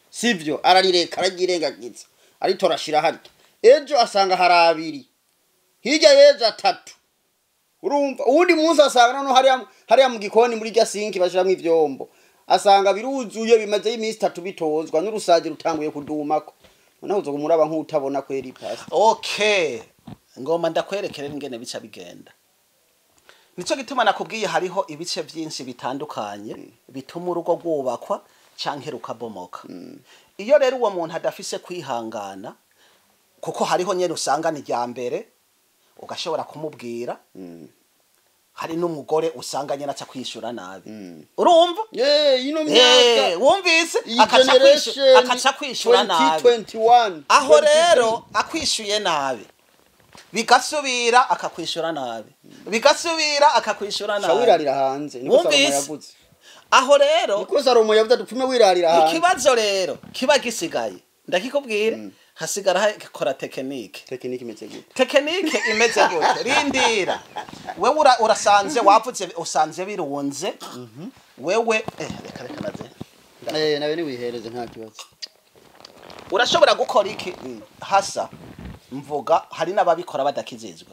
sivyo ararireka aragirengagiza aritorashira harya ejo asanga hari abiri hirya yejo atatu urumva uwundi munsi asanga none hariya mu gikoni muri rya sinki bashiramwo ivyombo asanga biruzuye bimaze imisi 3 bitozwa n'urusaje rutanguye kudumako noneho uzogumuraba nk'utabona kweri pasi okay ngoma ndakwerekera ingene bica bigenda nico gituma nakubwiye hariho ibice vyinshi bitandukanye bituma urugo rwubakwa canke rukabomoka iyo rero uwo muntu adafise kwihangana kuko hariho nyene usanga ni rya mbere ugashobora kumubwira hari n'umugore usanga nyene aca kwishura nabi urumva ino myaka wumvise akaca kwishura nabi 2021 aho rero akwishuye nabi bigasubira akakwishura nabi bigasubira akakwishura nabi shawirarira hanze niko Salomo yavuze aho rero niko Salomo yavuze dupfume wirarira hanze ikibazo rero kiba gisigaye ndakikubwira hasigara hakora tekinike imeze gute tekinike imeze gute rindira wewe urasanze wavuze usanze birunze wewe reka naze nawe ni wihereze nta kibazo urashobora gukora iki hasa mvuga hari n'ababikora badakizizwe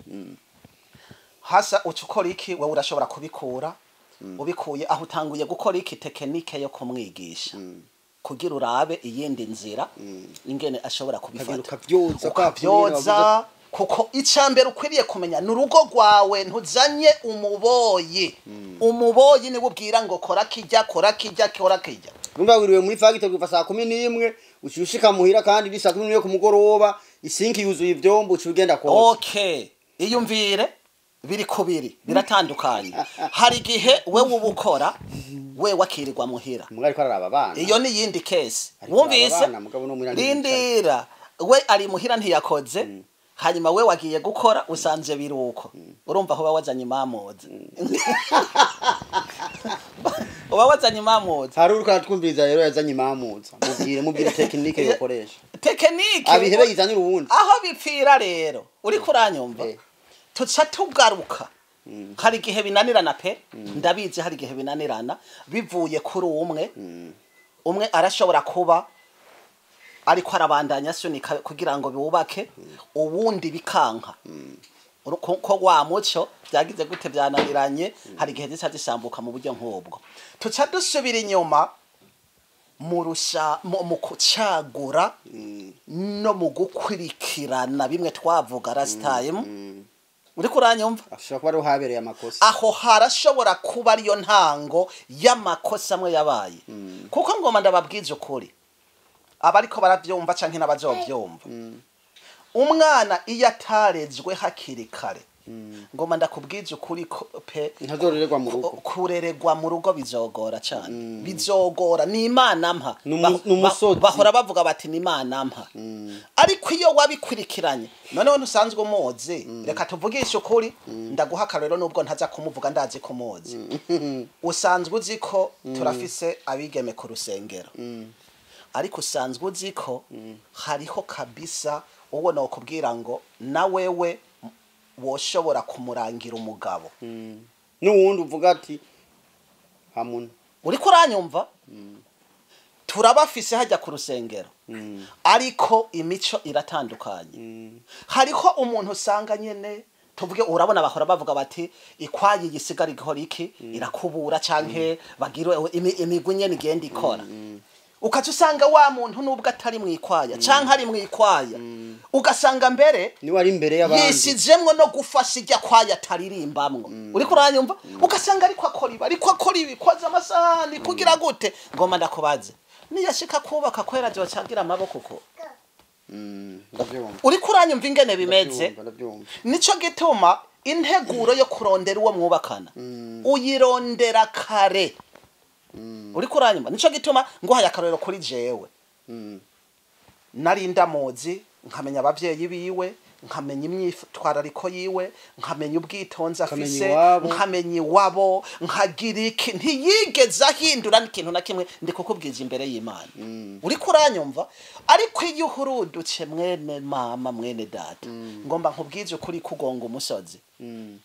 hasa ucukora iki wewe urashobora kubikura ubikuye aho utanguye gukora iki tekinike yo kumwigisha kugira urabe iyindi nzira ingene ashobora kubifata ukavyoza kuko icambere ukwiriye kumenya n'urugo rwawe ntuzanye umuboyi ni bubwira ngo kora kijya numva wiriwe muri fagito kuva saa 11 ucyushika muhira kandi bisa 11 yo kumugoroba isinki yuzuye ivyombo ucugenda kwa okay iyumvire biri kubiri biratandukanye hari gihe wewe ubukora we wakirirwa muhira mugari ko araba bana iyo ni yindi case wumvise rindira we ari muhira ntiyakoze hanyuma we wagiye gukora usanze biruko urumva aho bawazanye imamoze wazanye imamoze hari uruka twumviriza rero yazanye imamoze mubwire tekinike yokoresha tekinike abihebe yizanye urubundi aho bipfira rero uri kuranyumva tuca tugaruka hari gihe binanirana pe ndabizi hari gihe binanirana bivuye kuri umwe arashobora kuba ariko arabandanya sunika kugira ngo biwubake ubundi bikanka ko wa muco byagize gute byananiranye hari gihe zica zisambuka mu buryo nk'ubwo tuca dusubira inyuma mu kucagura no mu gukurikirana bimwe twavuga last time uri kuranyumva ashobora kuba ari habereye amakosa aho harashobora kuba ariyo ntango y'amakosa amwe yabaye kuko ngoma ndababwiza ukuri abariko baravyumva canke n'abazovyumva umwana iyo atarezwe hakiri kare ngoma ndakubwiza ukuri pe ntazorererwa mu rugo kurererwa mu rugo bizogora cyane bizogora ni Imana mpa n'umusozi bahora bavuga bati ni Imana mpa ariko iyo wabikurikiranye noneho ntusanzwe umuzi reka tuvugishe ukuri ndaguha karero nubwo ntaza kumuvuga ndazi kumuzi usanzwe uzi ko turafise abigeme ku rusengero ariko usanzwe uzi ko hariho kabisa uwo nokubwira ngo na wewe woshobora kumurangira umugabo n'uwundi uvuga ati hamuna uriko uranyumva turabafise hajya ku rusengero ariko imico iratandukanye hariho umuntu usanga nyene tuvuge urabona bahora bavuga bati ikwaye yisigara igihora iki irakubura canke bagire imigwi nyene igenda ikora ukaca usanga wa muntu nubwo atari mwikwaya canke ari mwikwaya ugasanga mbere ni wari imbere y'abandi yisizemwe no gufasha ijya kwaya taririmbamwe uriko uranyumva ugasanga ariko akora ibi kwaza amasahani kugira gute ngoma ndakubaze niyashika kubaka kwera jo cagira amaboko ko uriko uranyumva ingene bimeze nico gituma integuro yo kurondera uwo mwubakana uyirondera kare uriko uranyumva nico gituma nguhaye akarorero kuri jewe nari ndamuzi nkamenya abavyeyi biwe nkamenya imyitwarariko yiwe nkamenya ubwitonzi afise nkamenya iwabo nkagira iki ntiyigeze ahindura n'ikintu na kimwe ndi kukubwije imbere y'Imana uriko uranyumva ariko iyo uhurudutse mwene mama mwene data ngomba nkubwije ukuri kugonga umusozi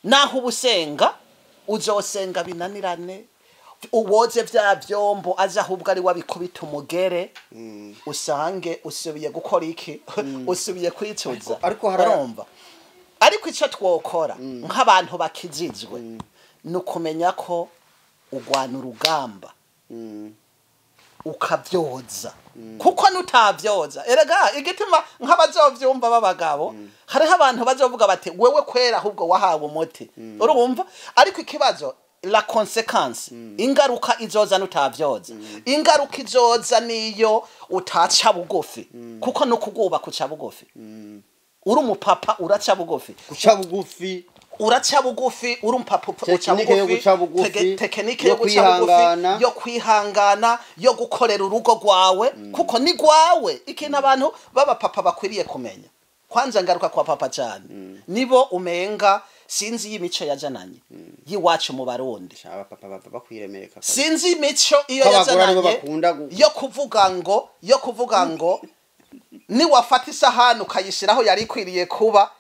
naho ubusenga uzosenga binanirane uwoze vya vyombo aza ahubwo ari wabikubita umugere usange usubiye gukora iki usubiye kwicuza ariko harumva ariko ico twokora nk'abantu bakijijwe nukumenya ko ugwana urugamba ukavyoza kuko nutavyoza erega igitima nk'abazovyumva babagabo hariho abantu bazovuga bati wewe kwera ahubwo wahawe umuti urumva ariko ikibazo la conséquence ingaruka izoza nutavyoza ingaruka izoza niyo utaca bugufi kuko no kuguba kuca bugufi uri umupapa uraca bugufi guca bugufi uraca bugufi uri umupapa uca bugufi tekinike yo guca bugufi yo kwihangana yo gukorera urugo rwawe kuko ni rwawe ikintu abantu baba papa bakwiriye kumenya kwanza ngaruka kwa papa cyane nibo umenga sinzi y'imico yajananye yiwacu mu Barundi aba papa bava bakwiremereka sinzi imico iyo yajananye yo kuvuga ngo ni wafata isahani ukayishiraho yari kwiriye kuba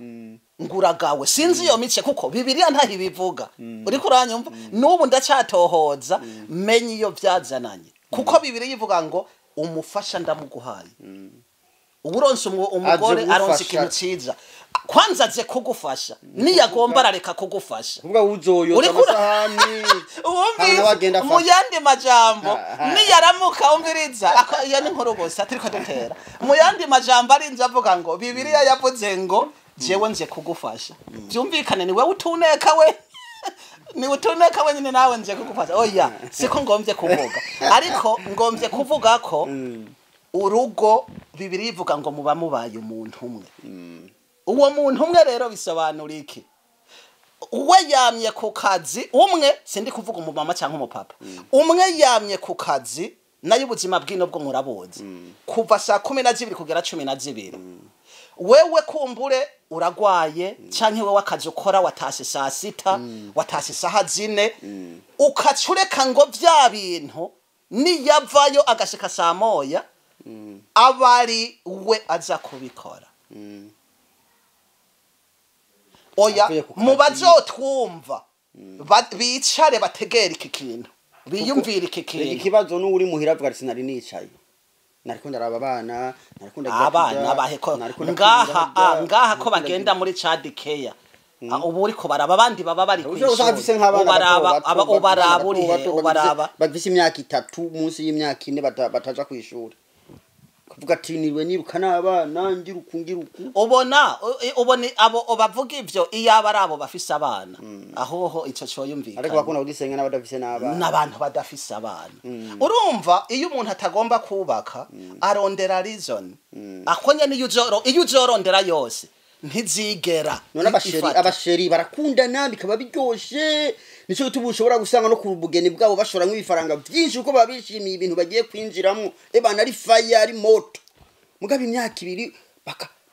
nguragawe sinzi iyo mice kuko Bibiliya ntaho bivuga uriko uranyumva nubu ndacyatohoza menye iyo byazananye kuko Bibiliya ivuga ngo umufasha ndamuguhaye uburonse umugore aronse ikintu ciza kwanza aze kugufasha niyagomba arareka kugufasha kuvuga uzoyoza amasahani uwumvise mu yandi majambo niyaramuka umviriza iyo ni nkuru bose atiriko dutera mu yandi majambo arinze avuga ngo Bibiliya yavuze ngo jewe nje kugufasha byumvikane ni wewe utuneka we ni utuneka wenyine nawe nje kugufasha oya siko ngombye kuvuga ariko ngombye kuvuga ko urugo Bibiliya ivuga ngo muba mubaye umuntu umwe uwo muntu umwe rero bisobanura iki uwe yamye ku kazi umwe sindi kuvuga umumama cyangwa umupapa umwe yamye ku kazi nayo ubuzima bwino bwo muraboze kuva saa 12 kugera 12 wewe kumbure uragwaye canke wewe akazi ukora watashye saa 6 watashye saha 4 ukacureka ngo vya bintu niyavayo agashika saa 1 abari we aza kubikora oya mubazotwumva bicare bategera iki kintu biyumvira iki kintu ikibazo n'uri muhira avuga ati sinari nicaye nariko ndaraba abana nariko ndagira abana baheko ngaha ko bagenda muri Chad Care ubu uriko baraba abandi baba bari ubaraba bafise imyaka 3 munsi y'imyaka 4 bataja kwishura kuvuga ati niwe niruka n'abana ngiruku ubona abo bavuga ivyo iyo abarabo bafise abana ahoho ico coyumvikana ariko bakunda kudisenga n'abadafise n'abana n'abantu badafise abana urumva iyo umuntu atagomba kubaka arondera reason akonye niyo uzorondera yose ntizigera none abasheri barakundana bikaba biryoshe nico gituma ushobora gusanga no ku bugeni bwabo bashora nk'ibifaranga byinshi uko babishimiye ibintu bagiye kwinjiramo ebana ari fire ari moto mugabe imyaka 2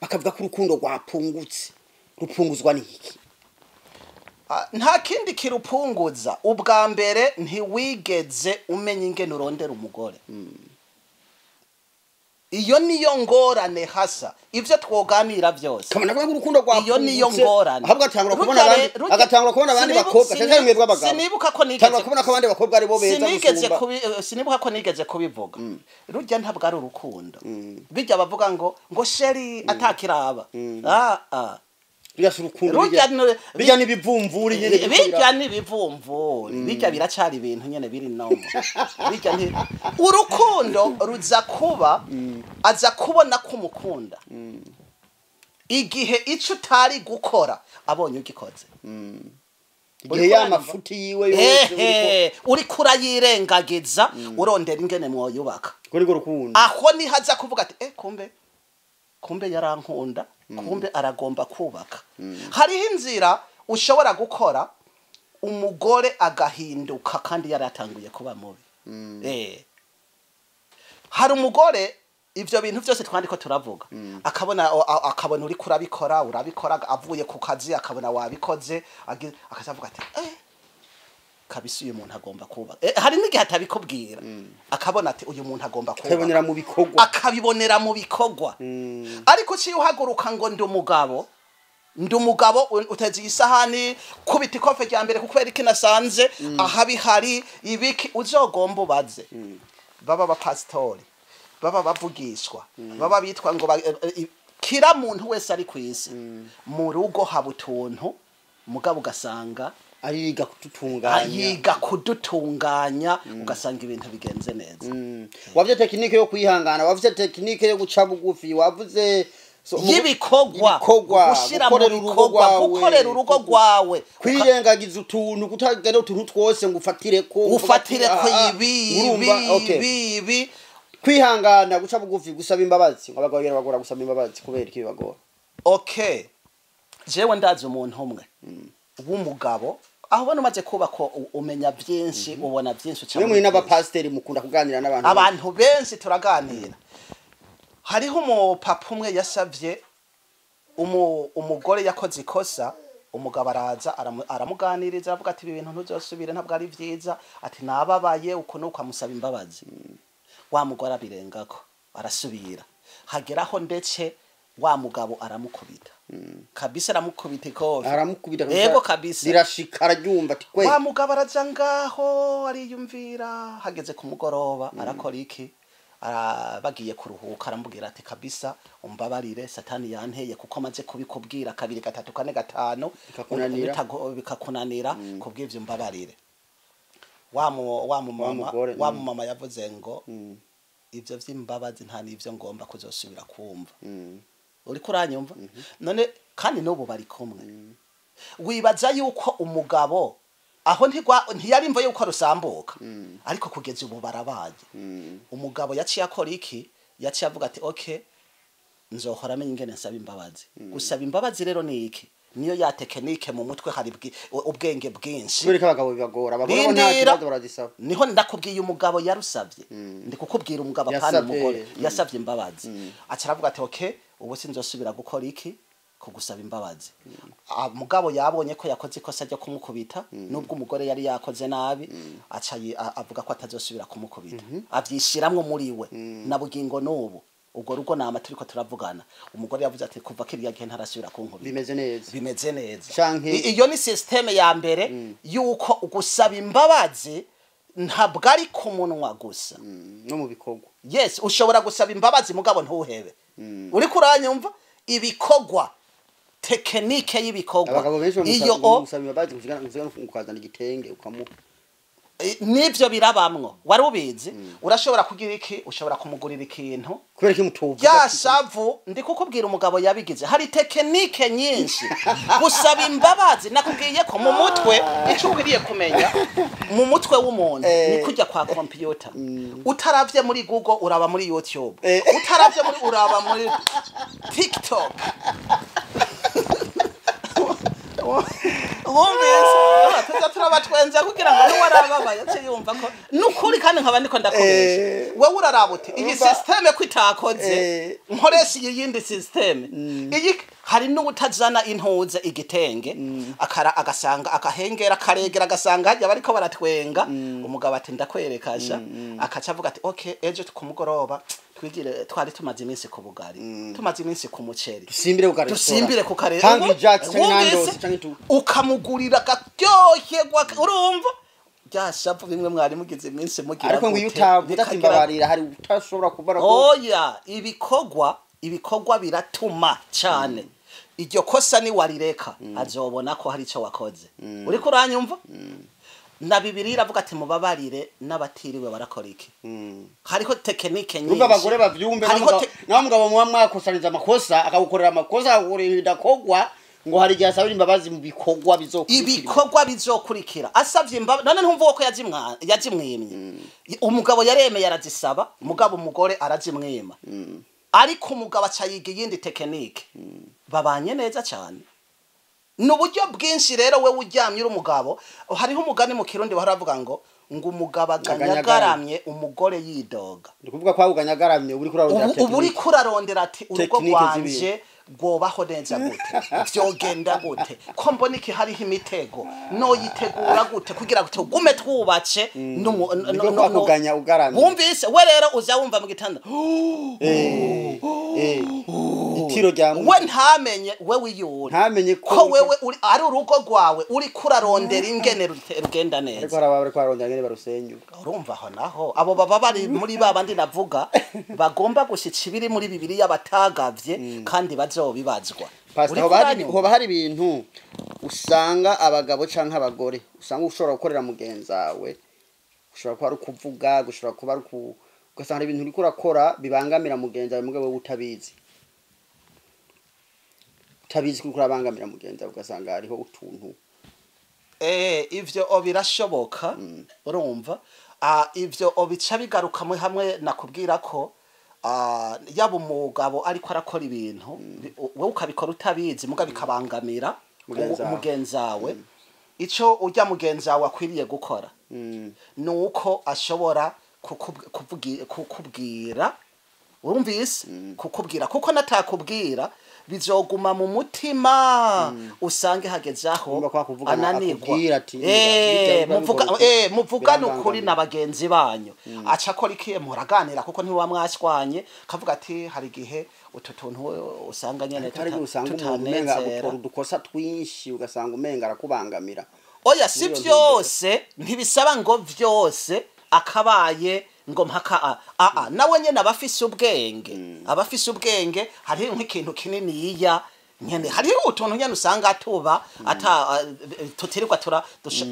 bakavuga ko urukundo rwapungutse rupunguzwa n'iki nta kindi kirupunguza ubwa mbere ntiwigeze umenya ingene urondera umugore iyo niyo ngorane hasa ivyo twoganira byose kamana kwa urukundo rwa iyo niyo ngorane ahubwo agatangura kubona abandi bakobwa cyangwa mwebwe abagabo sinibuka ko nigeze kubona ko abandi bakobwa ari bo beza sinibuka ko nigeze kubivuga rujya ntabwo ari urukundo bijya bavuga ngo sheri atakiraba bijya n'ibivumvuri nyene bijya n'ibivumvuri bijya biracari ibintu nyene biri nomo bijya urukundo ruza kuba aza kubona ko umukunda igihe ico utari gukora abonye ugikoze igihe y'amafuti yiwe yose uri kurayirengagiza urondera ingene mwoyubaka kuri rukundo aho ni haza kuvuga ati kumbe yarankunda kumbe aragomba kubaka hariho inzira ushobora gukora umugore agahinduka kandi yaratanguye kuba mubi hari umugore ivyo bintu byose twandiko turavuga akabona uri kurabikora urabikora avuye ku kazi akabona wabikoze akazavuga ati kabisi uyu muntu agomba kuba hari n'igihe atabikubwira akabona ati uyu muntu agomba kuba akabibonera mu bikogwa ariko ciye uhaguruka ngo ndi umugabo uteze isahani kubita ikofe rya mbere kuko yari kinasanze ahabihari ibiki uzogomba ubaze baba bapastori baba bavugishwa baba bitwa ngo kira muntu wese ari kwisi mu rugo haba utuntu mugabo ugasanga ayiga kudutunganya ugasanga ibintu bigenze neza wavuze tekinike yo kwihangana wavuze tekinike yo guca bugufi wavuze y'ibikogwa gushira mu bikogwa gukorera urugo rwawe kwirengagiza utuntu kutagera utuntu twose ngo ufatire ko ibi kwihangana guca bugufi gusaba imbabazi abagabo bagora gusaba imbabazi kubera iki bibagora jewe ndazi umuntu umwe w'umugabo aho ubona umaze kuba ko umenya byinshi ubona byinshi cyane muri n'abapasiteri mukunda kuganira abantu benshi turaganira hariho umupapa umwe yasavye umugore yakoze ikosa umugabo araza aramuganiriza avuga ati ibi bintu ntuzosubire ntabwo ari byiza ati nababaye uko nuko amusaba imbabazi wa mugore abirengako arasubira hageraho ndetse wa mugabo aramukubita kabisa aramukubita ikofi yego kabisa birashikara ryumva ati wa mugabo araja ngaho ariyumvira hageze ku mugoroba arakora iki bagiye kuruhuka arambwira ati kabisa umbabarire satani yanteye kuko maze kubikubwira 2 3 4 5 bikakunanira kubw'ivyo mbabarire wa mama yavuze ngo ivyo vy'imbabazi nta nivyo ngomba kuzosubira kumva uri kuranyumva none kandi n'ubu bari kumwe wibaza yuko umugabo aho ntiyarimva yuko rusambuka ariko kugeza ubu barabaye umugabo yaciye akora iki yaciye avuga ati nzohora amenye ingene nsaba imbabazi gusaba imbabazi rero ni iki niyo ya tekinike mu mutwe hari ubwenge bwinshi kubera abagabo bibagora abagore nta kibazo baradisaba niho ndakubwiye umugabo yarusavye ndi kukubwira umugabo kandi umugore yasavye imbabazi acaravuga ati ubu sinzosubira gukora iki kugusaba imbabazi mugabo yabonye ko yakoze ikosa ryo kumukubita nubwo umugore yari yakoze nabi acaye avuga ko atazosubira kumukubita avyishiramwe muri we nabugingo n'ubu ubwo rugo nama turiko turavugana umugore yavuze ati kuva kiriya gihe ntarasubira kunkubita bimeze neza iyo ni systeme ya mbere yuko ugusaba imbabazi ntabwo ari ku munwa gusa no mu bikogwa yes ushobora gusaba imbabazi mugabo ntuhebe uri kuranyumva ibikogwa tekinike y'ibikogwa abagabo benshi bamusaba imbabazi kugira ukazana igitenge ukamu nivyo birabamwo wari ubizi urashobora kugira iki ushobora kumugurira ikintu kubera iki mutuvuga yasavu ndi kukubwira umugabo yabigize hari tekinike nyinshi gusaba imbabazi nakubwiye ko mu mutwe ico ukwiriye kumenya mu mutwe w'umuntu ni kujya kwa computer utaravye muri Google uraba muri YouTube utaravye muri uraba muri TikTok turabatwenza kugira ngo warababaye yace yumva ko nukuri kandi nkaba ndiko ndakubesha wewe urarabuti iyi systeme kwitakoze nkoresha yindi systeme iyi hari n'ubutazana intuze igitenge agasanga akahengera karegera agasanga hajya bariko baratwenga umugabo ati ndakwerekasha akaca avuga ati ejo tukumugoroba twigire twari tumaze iminsi ku bugari tumaze iminsi ku muceri dusimbire ku kare Hungry Jacks canke Nando's canke tu ukamugurira garyoherwa urumva byashapu bimwe mwari mugize iminsi mugira ariko ngo utavuga ati mbabarira hari utashobora kubara ko oya ibikorwa biratuma cyane iryo kosa ni warireka azobona ko hari ico wakoze uriko uranyumva na Bibiliya iravuga ati mubabarire n'abatiriwe barakora iki hariho tekinike nyinshi ubwo abagore bavyumbe na mugabo muba mwakusaniza amakosa akagukorera amakosa akagukorera kogwa ngo hari igihe asabira imbabazi mu bikorwa bizokurikira asavye imbabazi none ntumva ko yazimwimye umugabo yaremeye arazisaba umugabo umugore arazimwima ariko umugabo acayiga yindi tekinike babanye neza cyane n'uburyo bwinshi rero we uryamye uri umugabo hariho umugani mu kirundi baravuga ngo umugabo aganyagaramye umugore yidoga ndikuvuga ko aganyagaramye uri kurarondera ati urugo rwanje rwobaho neza gute vyogenda gute ko mbona iki hariho imitego no yitegura gute kugira ngo tugume twubace kuganya ugaramye wumvise we rero uza wumva mu gitanda itiro rya we ntamenye we wiyuri ntamenye ko wewe uri ari urugo rwawe uri kurarondera ingene rugenda neza ariko arabare kwarondera ingene barusenyuka urumva aho naho abo baba bari muri babandi navuga bagomba gushitsa ibiri muri Bibiliya batagavye kandi bazobibazwa hoba hari ibintu usanga abagabo canke abagore usanga ushobora gukorera mugenzawe ushobora kuba ari kuvuga gushobora kuba ari ugasanga ibintu uriko urakora bibangamira mugenzawe mugabo utabizi kuko urabangamira mugenzawe ugasanga hariho utuntu ivyo birashoboka urumva ivyo bica bigaruka hamwe nakubwira ko yaba umugabo ariko arakora ibintu wowe ukabikora utabizi mugabo bikabangamira umugenzawe ico urya mugenzawe akwiriye gukora nuko ashobora kukubwira urumvise kukubwira kuko natakubwira bizoguma mu mutima usange hagezaho ananirwa muvugana ukuri na bagenzi banyu aca akora ikiye muraganira kuko ntiwa mwashwanye kavuga ati hari gihe utu tuntu usanga nyene tutanenga gutora udukosa twinshi ugasanga umenga arakubangamira oya si byose ntibisaba ngo vyose akabaye ngo mpaka nawe nyene abafise ubwenge hari nk'ikintu kinini yiya nyene hari utuntu nyene usanga tuba tutirirwa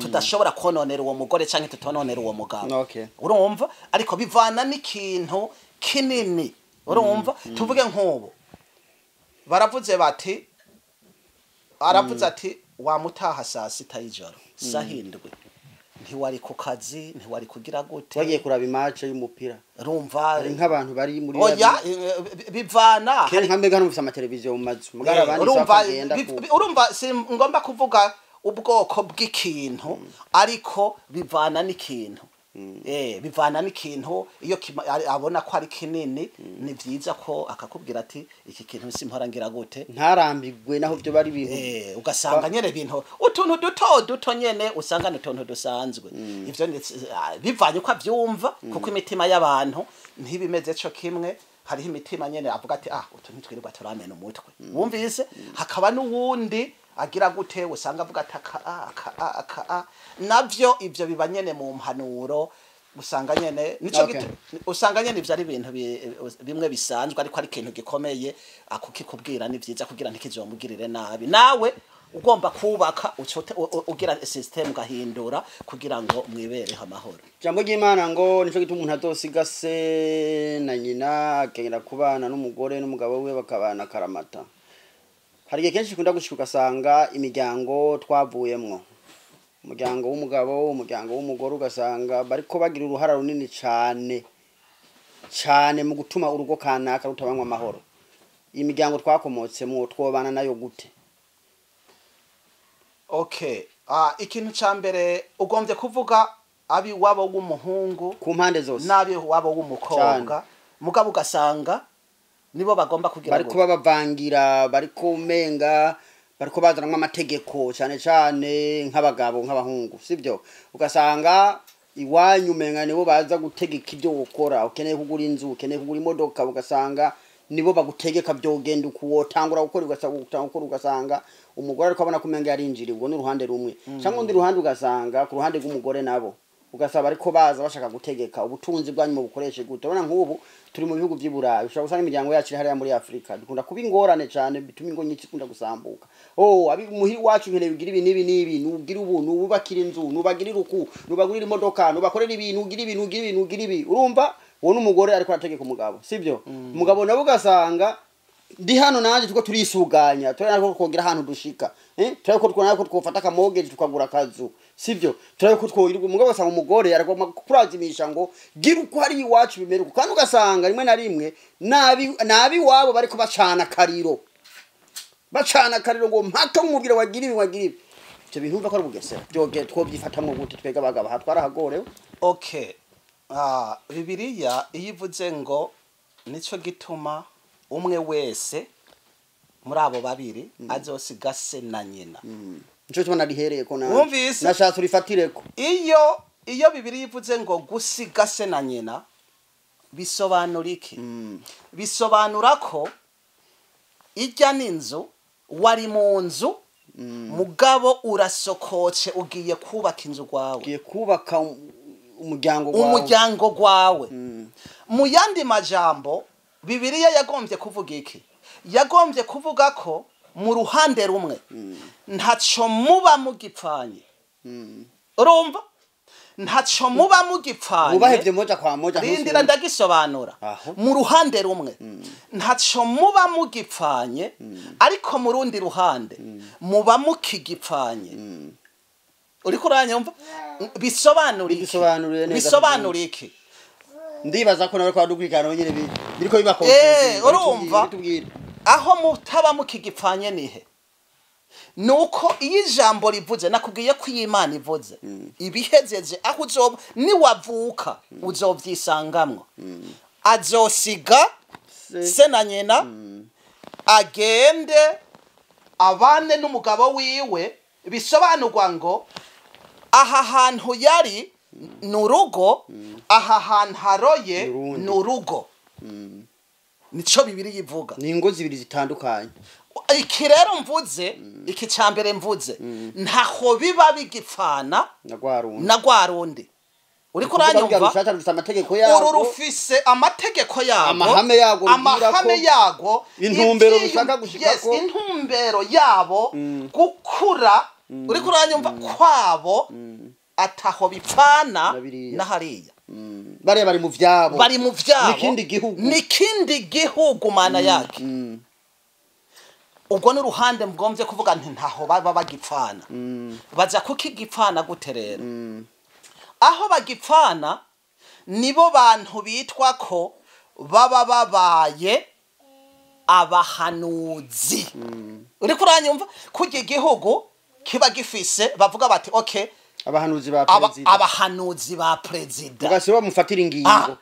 tudashobora kononera uwo mugore canke tutononera uwo mugabo urumva ariko bivana n'ikintu kinini urumva tuvuge nk'ubu baravuze bati ati wamutaha saa sita y'ijoro sahindwe ntiwari ku kazi ntiwari kugira gute wagiye kuraba imace y'umupira urumva nk'abantu bari muri oya bivana nka mbega numvise amateleviziyo mu mazu mugara abandi urumva si ngomba kuvuga ubwoko bw'ikintu ariko bivana n'ikintu bivana n'ikintu iyo abona ko ari kinini ni byiza ko akakubwira ati iki kintu simpora ngira gute ntarambigwe naho byo bari biho ugasanga nyene ibintu utuntu duto nyene usanga n'utuntu dusanzwe ivyo bivanye ko avyumva kuko imitima y'abantu ntibimeze cyo kimwe hariho imitima nyene avuga ati utuntu twirirwa turamena umutwe wumvise hakaba n'uwundi agira gute usanga avuga ati navyo ivyo bibanyene mu mpanuro usanga nyene nico usanga nyene ivyo ari ibintu bimwe bisanzwe ariko ari ikintu gikomeye akukikubwira ni vyiza kugira ntikizomugirire nabi nawe ugomba kubaka ugira system gahindura kugira ngo mwibereho amahoro jambo ry'Imana ngo nico gituma umuntu azosiga se na nyina akengera kubana n'umugore n'umugabo we bakabana karamata hari igihe kenshi kunda gushika ugasanga imiryango twavuyemwo umuryango w'umugabo umuryango w'umugore ugasanga bariko bagira uruhara runini cyane mu gutuma urugo kanaka rutabanywa amahoro iyi miryango twakomotsemwo twobana nayo gute ikintu ca mbere ugombye kuvuga abi wabo w'umuhungu ku mpande zose nabi wabo w'umukobwa mugabo ugasanga nibo bagomba kugira bariko babavangira bariko umenga bariko bazanamwe amategeko cyane nk'abagabo nk'abahungu sivyo ugasanga iwanyu umenga nibo baza gutegeka ibyo ukora ukeneye kugura inzu ukeneye kugura imodoka ugasanga nibo bagutegeka byogenda ukuwotangura gukora ugasanga umugore ariko abona kumenga yarinjira ubwo n'uruhande rumwe cyangwa undi ruhande ugasanga ku ruhande rw'umugore nabo ugasaba ariko baza bashaka gutegeka ubutunzi bwanyu mu bukoreshe gute ubona nk'ubu turi mu bihugu by'iburayi ushobora gusanga imiryango yacu hariya muri Afrika dukunda kuba ingorane cyane bituma ingo nyinshi kunda gusambuka abi muhiri wacu nkeneye bigira ibi nibi nugira ubu nubakira inzu nubagirira uku nubagurira imodoka nubakorera ibintu ugira ibi urumva wowe n'umugore ariko arategeka umugabo sibyo umugabo nabo ugasanga ndi hano naje tuko turisuganya turako kongera ahantu dushika turako twofata akamogeje tukagura akazu sibyo turako twoyirirwa umugabo asanga umugore aragomba kurazimisha ngo gira uko hari iwacu bimeruka kandi ugasanga rimwe na rimwe nabi wabo bariko bacana kariro ngo mpaka umubwira wagira ibi icyo bintu umva ko ari bugesera byoge twobyifatamwe gute twega abagabo hatwara hagorewe okay Bibiliya iyivuze ngo nico gituma umwe wese muri abo babiri azosiga se na nyina nico tubona rihereye ko nawe wumvise nashatse urifatireko iyo Bibiliya ivuze ngo gusiga se na nyina bisobanura iki bisobanura ko ijya n'inzu wari mu nzu mugabo urasokoce ugiye kubaka inzu gwawe ugiye kubaka umuryango gwawe mu yandi majambo Bibiliya yagombye kuvuga iki yagombye kuvuga ko mu ruhande rumwe ntaco muba mugipfanye urumva ntaco muba mugipfanye mubahevye moja kwa moja rindira ndagisobanura mu ruhande rumwe ntaco muba mugipfanye ariko mu rundi ruhande muba mukigipfanye uriko uranyumva bisobanura iki ndibaza ko nawe kwa dukwikana nyine biriko bibako urumva aho mutaba mukigipfanye nihe nuko iyo ijambo rivuze nakubwiye ko Imana ivuze ibihejeje aho uzoba niwavuka uzovyisangamwe azosiga se na nyina agende abane n'umugabo wiwe bisobanurwa ngo aha hantu yari nurugo aha hantu haroye nurugo nico Bibiliya ivuga ni ingo zibiri zitandukanye iki rero mvuze iki cyambere mvuze ntaho biba bigipfana na gwarundi uriko uranyumva uru rufise amategeko yago amahame yago intumbero rushaka gushikako intumbero yabo gukura uriko uranyumva kwabo ataho bipfana na hariya bari mu vyabo nikindi gihugu mana yake ubwo n'uruhande mgombye kuvuga nti ntaho baba bagipfana baza kukigipfana gute rero aho bagipfana nibo bantu bitwa ko baba babaye abahanuzi uriko uranyumva kujya igihugu kiba gifise bavuga bati okay abahanuzi ba president ugase bamufatira ingingo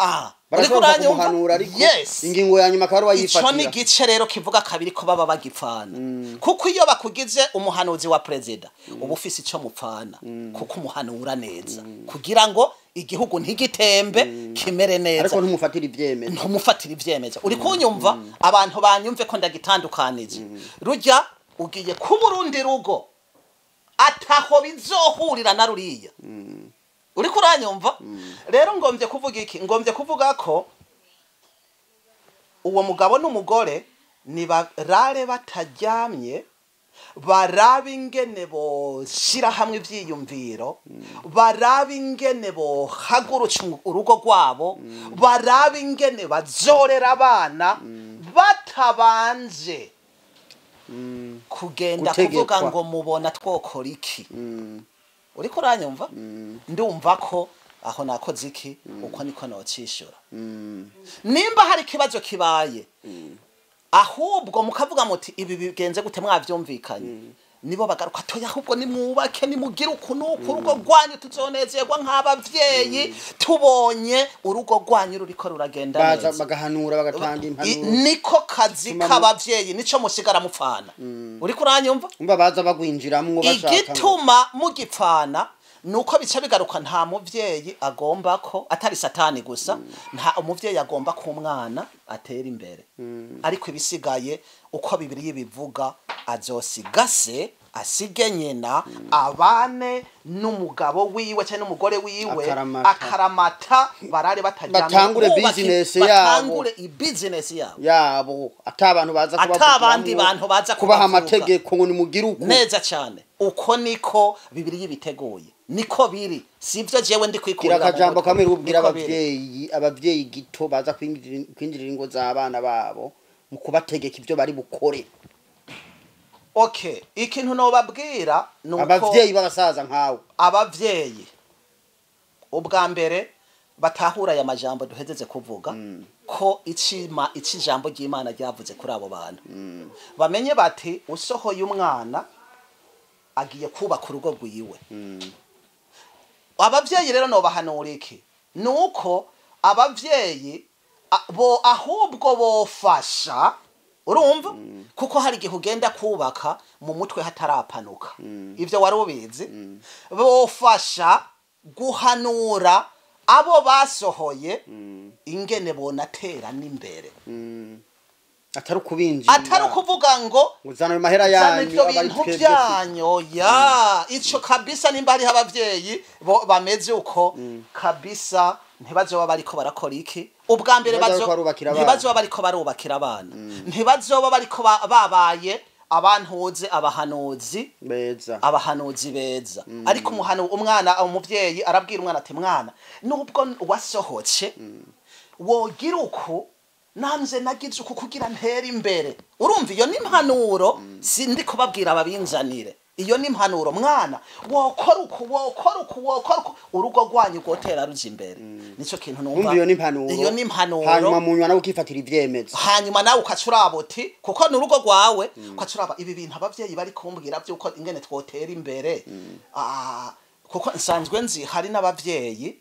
barashobora kumuhanura ariko ingingo ya nyuma akaba wayifatira ico ni gice rero kivuga kabiri ko baba bagipfana kuko iyo bakugize umuhanuzi wa president uba ufise ico mupfana kuko umuhanura neza kugira ngo igihugu ntigitembe kimere neza ariko ntumufatira ivyemezo uri kunyumva abantu banyumve ko ndagitandukanije rujya ugiye ku Burundi rugo ataho bizohurira na ruriya uri kuranyumva rero ngombye kuvuga iki ngombye kuvuga ko uwo mugabo n'umugore ni barare batajyamye barabe ingene bo shira hamwe ivyiyumviro barabe ingene bo hagurutse urugo rwabo barabe ingene bazorera abana batabanje kugenda kuvuga ngo mubona twokora iki uriko uranyumva ndumva ko aho nakoze iki uko niko nocishura nimba hari kibazo kibaye ahubwo mukavuga muti ibi bigenze gute mwavyumvikanye nibo bagaruka toya ahubwo nimwubake nimugira ukunuko urugo rwanyu tuzonezerwa nk'abavyeyi tubonye urugo rwanyu ruriko ruragenda neza bagahanura bagatanga impanuro niko kazi k'abavyeyi nico musigara mupfana uriko uranyumva umva baza bagwinjiramwo bashaka igituma mugipfana nuko bica bigaruka nta muvyeyi agomba ko atari satani gusa nta umuvyeyi agomba ko umwana atera imbere ariko ibisigaye uko bibiri bivuga azosigase asige nyina abane n'umugabo wiwe cyane n'umugore wiwe akaramata barare batajyana batangure business yabo batangure business yabo atabantu baza atabandi bantu baza kubaha amategeko ngo nimugira uko neza cyane uko niko bibiri yibiteguye niko biri sivyo jewe ndi kwikurira akajambo kamwe rubwira abavyeyi gito baza kwinjirira ingo z'abana babo mu kubategeka ibyo bari bukore. Okay, ikintu no babwira nuko abavyeyi b'abasaza nkawe abavyeyi ubwa mbere batahura ya majambo duhezeze kuvuga ko ikijambo ry'Imana ryavuze kuri abo bantu bamenye bati usohoye umwana agiye kubaka urugo rwiwe. Abavyeyi rero no bahanura iki nuko abavyeyi bo ahubwo bofasha urumva kuko hari igihe ugenda kubaka mu mutwe hatarapanuka ivyo wari ubizi bofasha guhanura abo basohoye ingene bonatera n'imbere atari kubinjira atari kuvuga ngo uzana mahera yanyu ibintu byanyu ya ico kabisa nimba ari abavyeyi bameze uko kabisa ntibazoba bariko barakora iki ubwa mbere ntibazoba bariko barubakira abana ntibazoba bariko babaye abantuze abahanuzi beza ariko umwana umuvyeyi arabwira umwana ati mwana nubwo wasohoce wogira uko nanze nagize uko kugira ntera imbere urumva iyo nimpanuro sindi kubabwira ababinzanire iyo nimpanuro mwana wokora uko urugo rwanyu gotera ruzi imbere nico kintu numva iyo nimpanuro hanyuma munywa nawe ukifatira ivyemezo hanyuma nawe ukacuraboti kuko nurugo rwawe ukacuraba ibi bintu abavyeyi bari kumbwira byuko ingene twotera imbere kuko nsanzwe nzi hari n'abavyeyi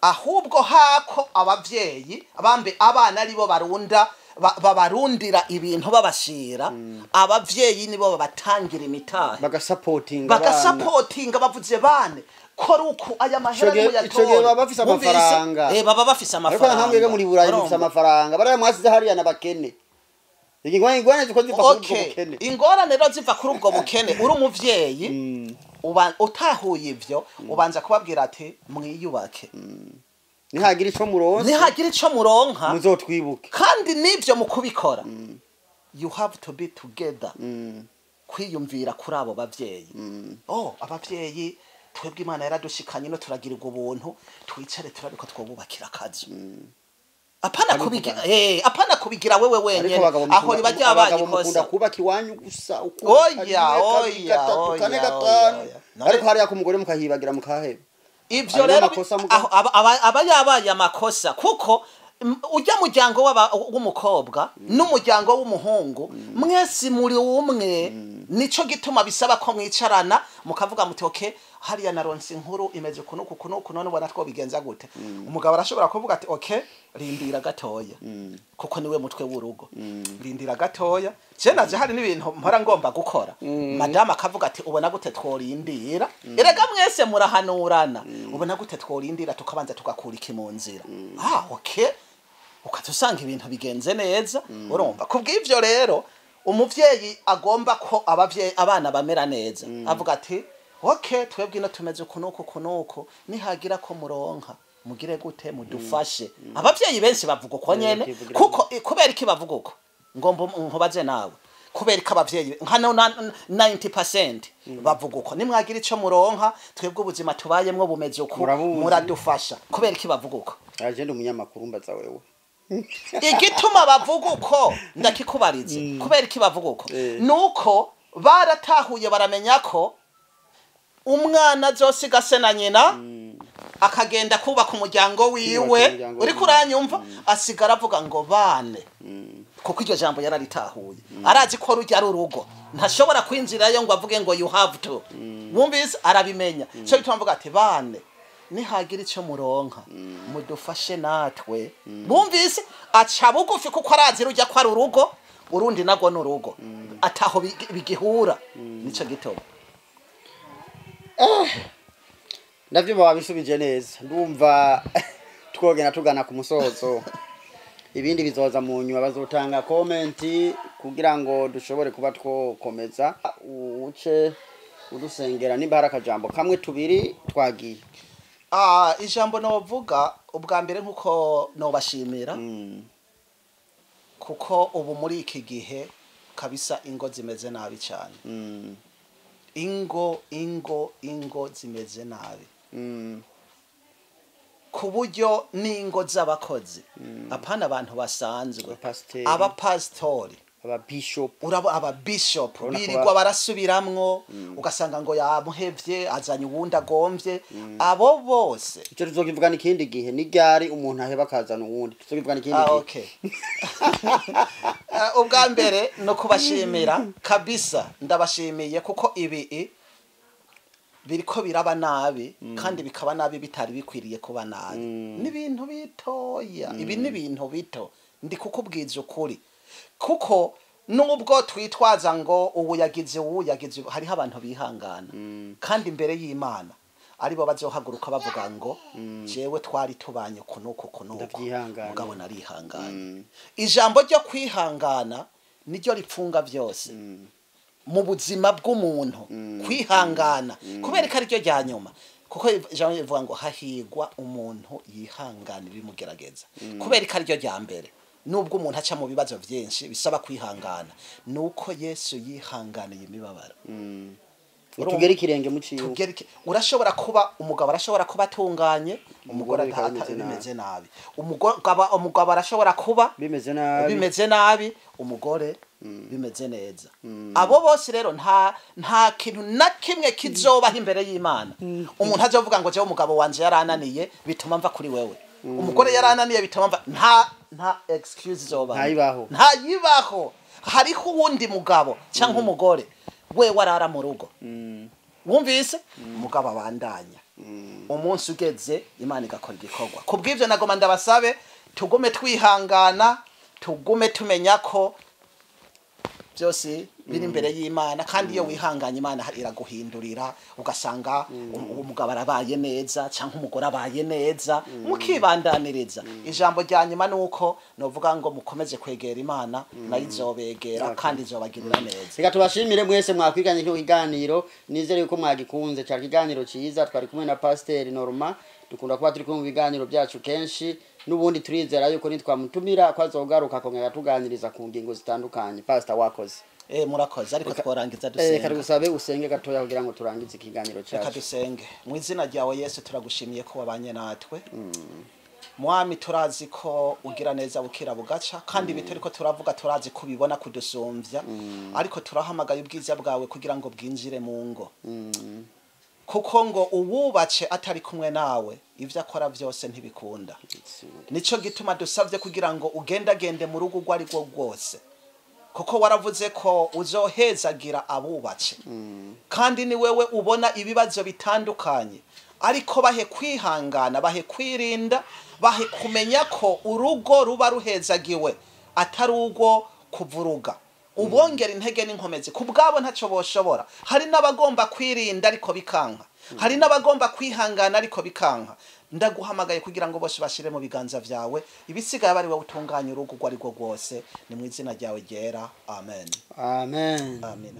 ahubwo hako abavyeyi bambe abana aribo barunda babarundira ibintu babashira abavyeyi nibo babatangira imitahe bagasapotinga bavuze bane koruko aya mahera mu yato baba bafise amafaranga baba bafise amafaranga ariko nkamwe muri burayi bafise amafaranga baraye mwasize hariya nabakene ingorane ziko ziva kuri ubwo bukene ingorane rero ziva kuri ubwo bukene uri umuvyeyi utahuye ivyo ubanza kubabwira ati mwiyubake nihagira ico muronka muzotwibuke kandi nivyo mukubikora you have to be together kwiyumvira kuri abo bavyeyi abavyeyi twebwe Imana yaradushikanye no turagira ubwo buntu twicare turabiko twobubakira akazi apana kubigira wewe wenyene aho riba ryabaye kosa kubaka iwanyu gusa ariko hariya ku mugore mukahibagira mukaheba ivyo rero aba yabaye amakosa kuko ujya muryango w'umukobwa n'umuryango w'umuhungu mwese muri umwe nico gituma bisaba ko mwicarana mukavuga muti okay hariya naronse inkuru imeze kunuku none ubona two bigenza gute umugabo arashobora kuvuga ati okay rindira gatoya kuko niwe mutwe w'urugo rindira gatoya naje hari n'ibintu mpora ngomba gukora madama akavuga ati ubona gute tworindira erega mwese murahanurana ubona gute tworindira tukabanza tugakura iki mu nzira okay ukatusanga ibintu bigenze neza urumva kubw'ivyo rero umuvyeyi agomba ko abana bamera neza avuga ati okay twebwe no tumeze kunuko nihagira ko muronka mugire gute mudufashe abavyeyi benshi bavuga uko nyene kuko kubera iki bavuga uko ngomba nkubaze nawe kubera ko abavyeyi nka 90% bavuga uko nimwagira ico muronka twebwe ubuzima tubayemwo bumeze uko muradufasha kubera iki bavuga uko agenda umunyamakuru mbaza wewe igituma bavuga uko ndakikubarize kubera iki bavuga uko nuko baratahuye baramenya ko umwana azosiga se na nyina akagenda kubaka umuryango wiwe uri kuranyumva asigara avuga ngo bane kuko iryo jambo yararitahuye arazi ko rujya ari urugo ntashobora kwinjirayo ngo avuge ngo you have to wumvise arabimenya cyo bituma mvuga ati bane nihagira ico muronka mudufashe natwe bumvise aca bugufi kuko arazi rujya ko ari urugo urundi nago n'urugo ataho bigihura nico gitobo ndavyo babisubije neza ndumva twogena tugana ku musozo ibindi bizoza mu nyuma bazotanga comment kugira ngo dushobore kuba twokomeza uce udusengera nimba hari akajambo kamwe tubiri twagiye ijambo novuga ubwa mbere nkuko nobashimira kuko ubu muri iki gihe kabisa ingo zimeze nabi cyane ingo zimeze nabi ku buryo n'ingo z'abakozi apana abantu basanzwe abapasitori ababishop birirwa barasubiramwo ugasanga ngo yamuhevye azanye uwundi agomvye abo bose icyo tuzokivuga n'ikindi gihe ni ryari umuntu aheba akazana uwundi tuzokivuga n'ikindi gihe okay ubwa mbere no kubashimira kabisa ndabashimiye kuko ibi biriko biraba nabi kandi bikaba nabi bitari bikwiriye kuba nabi n'ibintu bitoya ibi n'ibintu bito ndi kukubwiza ukuri kuko nubwo twitwaza ngo ubu yagize hariho abantu bihangana kandi imbere y'Imana aribo bazohaguruka bavuga ngo jewe twari tubanye kunuko mugabo narihangana ijambo ryo kwihangana niryo ripfunga byose mu buzima bw'umuntu kwihangana kubera ko aricyo rya nyuma kuko ijambo rivuga ngo hahigwa umuntu yihangana bimugerageza kubera ko aricyo rya mbere nubwo umuntu aca mu bibazo byinshi bisaba kwihangana nuko Yesu yihanganiye imibabaro tugere ikirenge mu ciwe urashobora kuba umugabo arashobora kuba atunganye umugore bimeze nabi umugabo arashobora kuba bimeze nabi umugore bimeze neza abo bose rero nta kintu na kimwe kizobaho imbere y'Imana umuntu azovuga ngo je umugabo wanje yarananiye bituma mva kuri wewe umugore yarananiye bituma mva nta excuse ntayibaho hariho uwundi mugabo cyangwa umugore we warara mu rugo wumvise umugabo abandanya umunsi ugeze Imana igakora igikorwa kubw'ivyo nagoma ndabasabe tugume twihangana tugume tumenya ko byose biri imbere y'Imana kandi iyo wihanganye Imana iraguhindurira ugasanga umugabo arabaye neza cyangwa umugore abaye neza mukibandaniriza ijambo rya nyuma nuko novuga ngo mukomeze kwegera Imana nayo izobegera kandi izobagirira neza reka tubashimire mwese mwakwiganye cyo kiganiro nizere yuko mwagikunze cyari kiganiro cyiza twari kumwe na Pasteur Norma dukunda kuba turi mu biganiro byacu kenshi nubundi turizera yuko nitwamutumira kwazogaruka kongera tuganiriza ku ngingo zitandukanye Pastor wakoze murakoze ariko twarangiza dusenga reka gusabe usenge gatoya kugira ngo turangize ikiganiro cyacu reka dusenge mu izina ryawe Yesu turagushimiye ko wabanye natwe mwami turazi ko ugira neza bukira bugaca kandi bitari ko turavuga turazi kubibona kudusumbya ariko turahamagaye ubwiza bwawe kugira ngo bwinjire mu ngo kuko ngo uwubace atari kumwe nawe ivyo akora byose ntibikunda nico gituma dusavye kugira ngo ugendagende mu rugo rwari rwo rwose kuko waravuze ko uzohezagira abubace kandi ni wewe ubona ibibazo bitandukanye ariko bahe kwihangana bahe kwirinda bahe kumenya ko urugo ruba ruhezagiwe atari urugo kuvuruga ubongera intege n'inkomezi kubwabo ntacyo boshobora hari n'abagomba kwirinda ariko bikanka hari n'abagomba kwihangana ariko bikanka ndaguhamagaye kugira ngo bose bashire mu biganza vyawe ibisigaye bari we utunganya urugo rwo ari rwo rwose ni mu izina ryawe ryera amen amen amen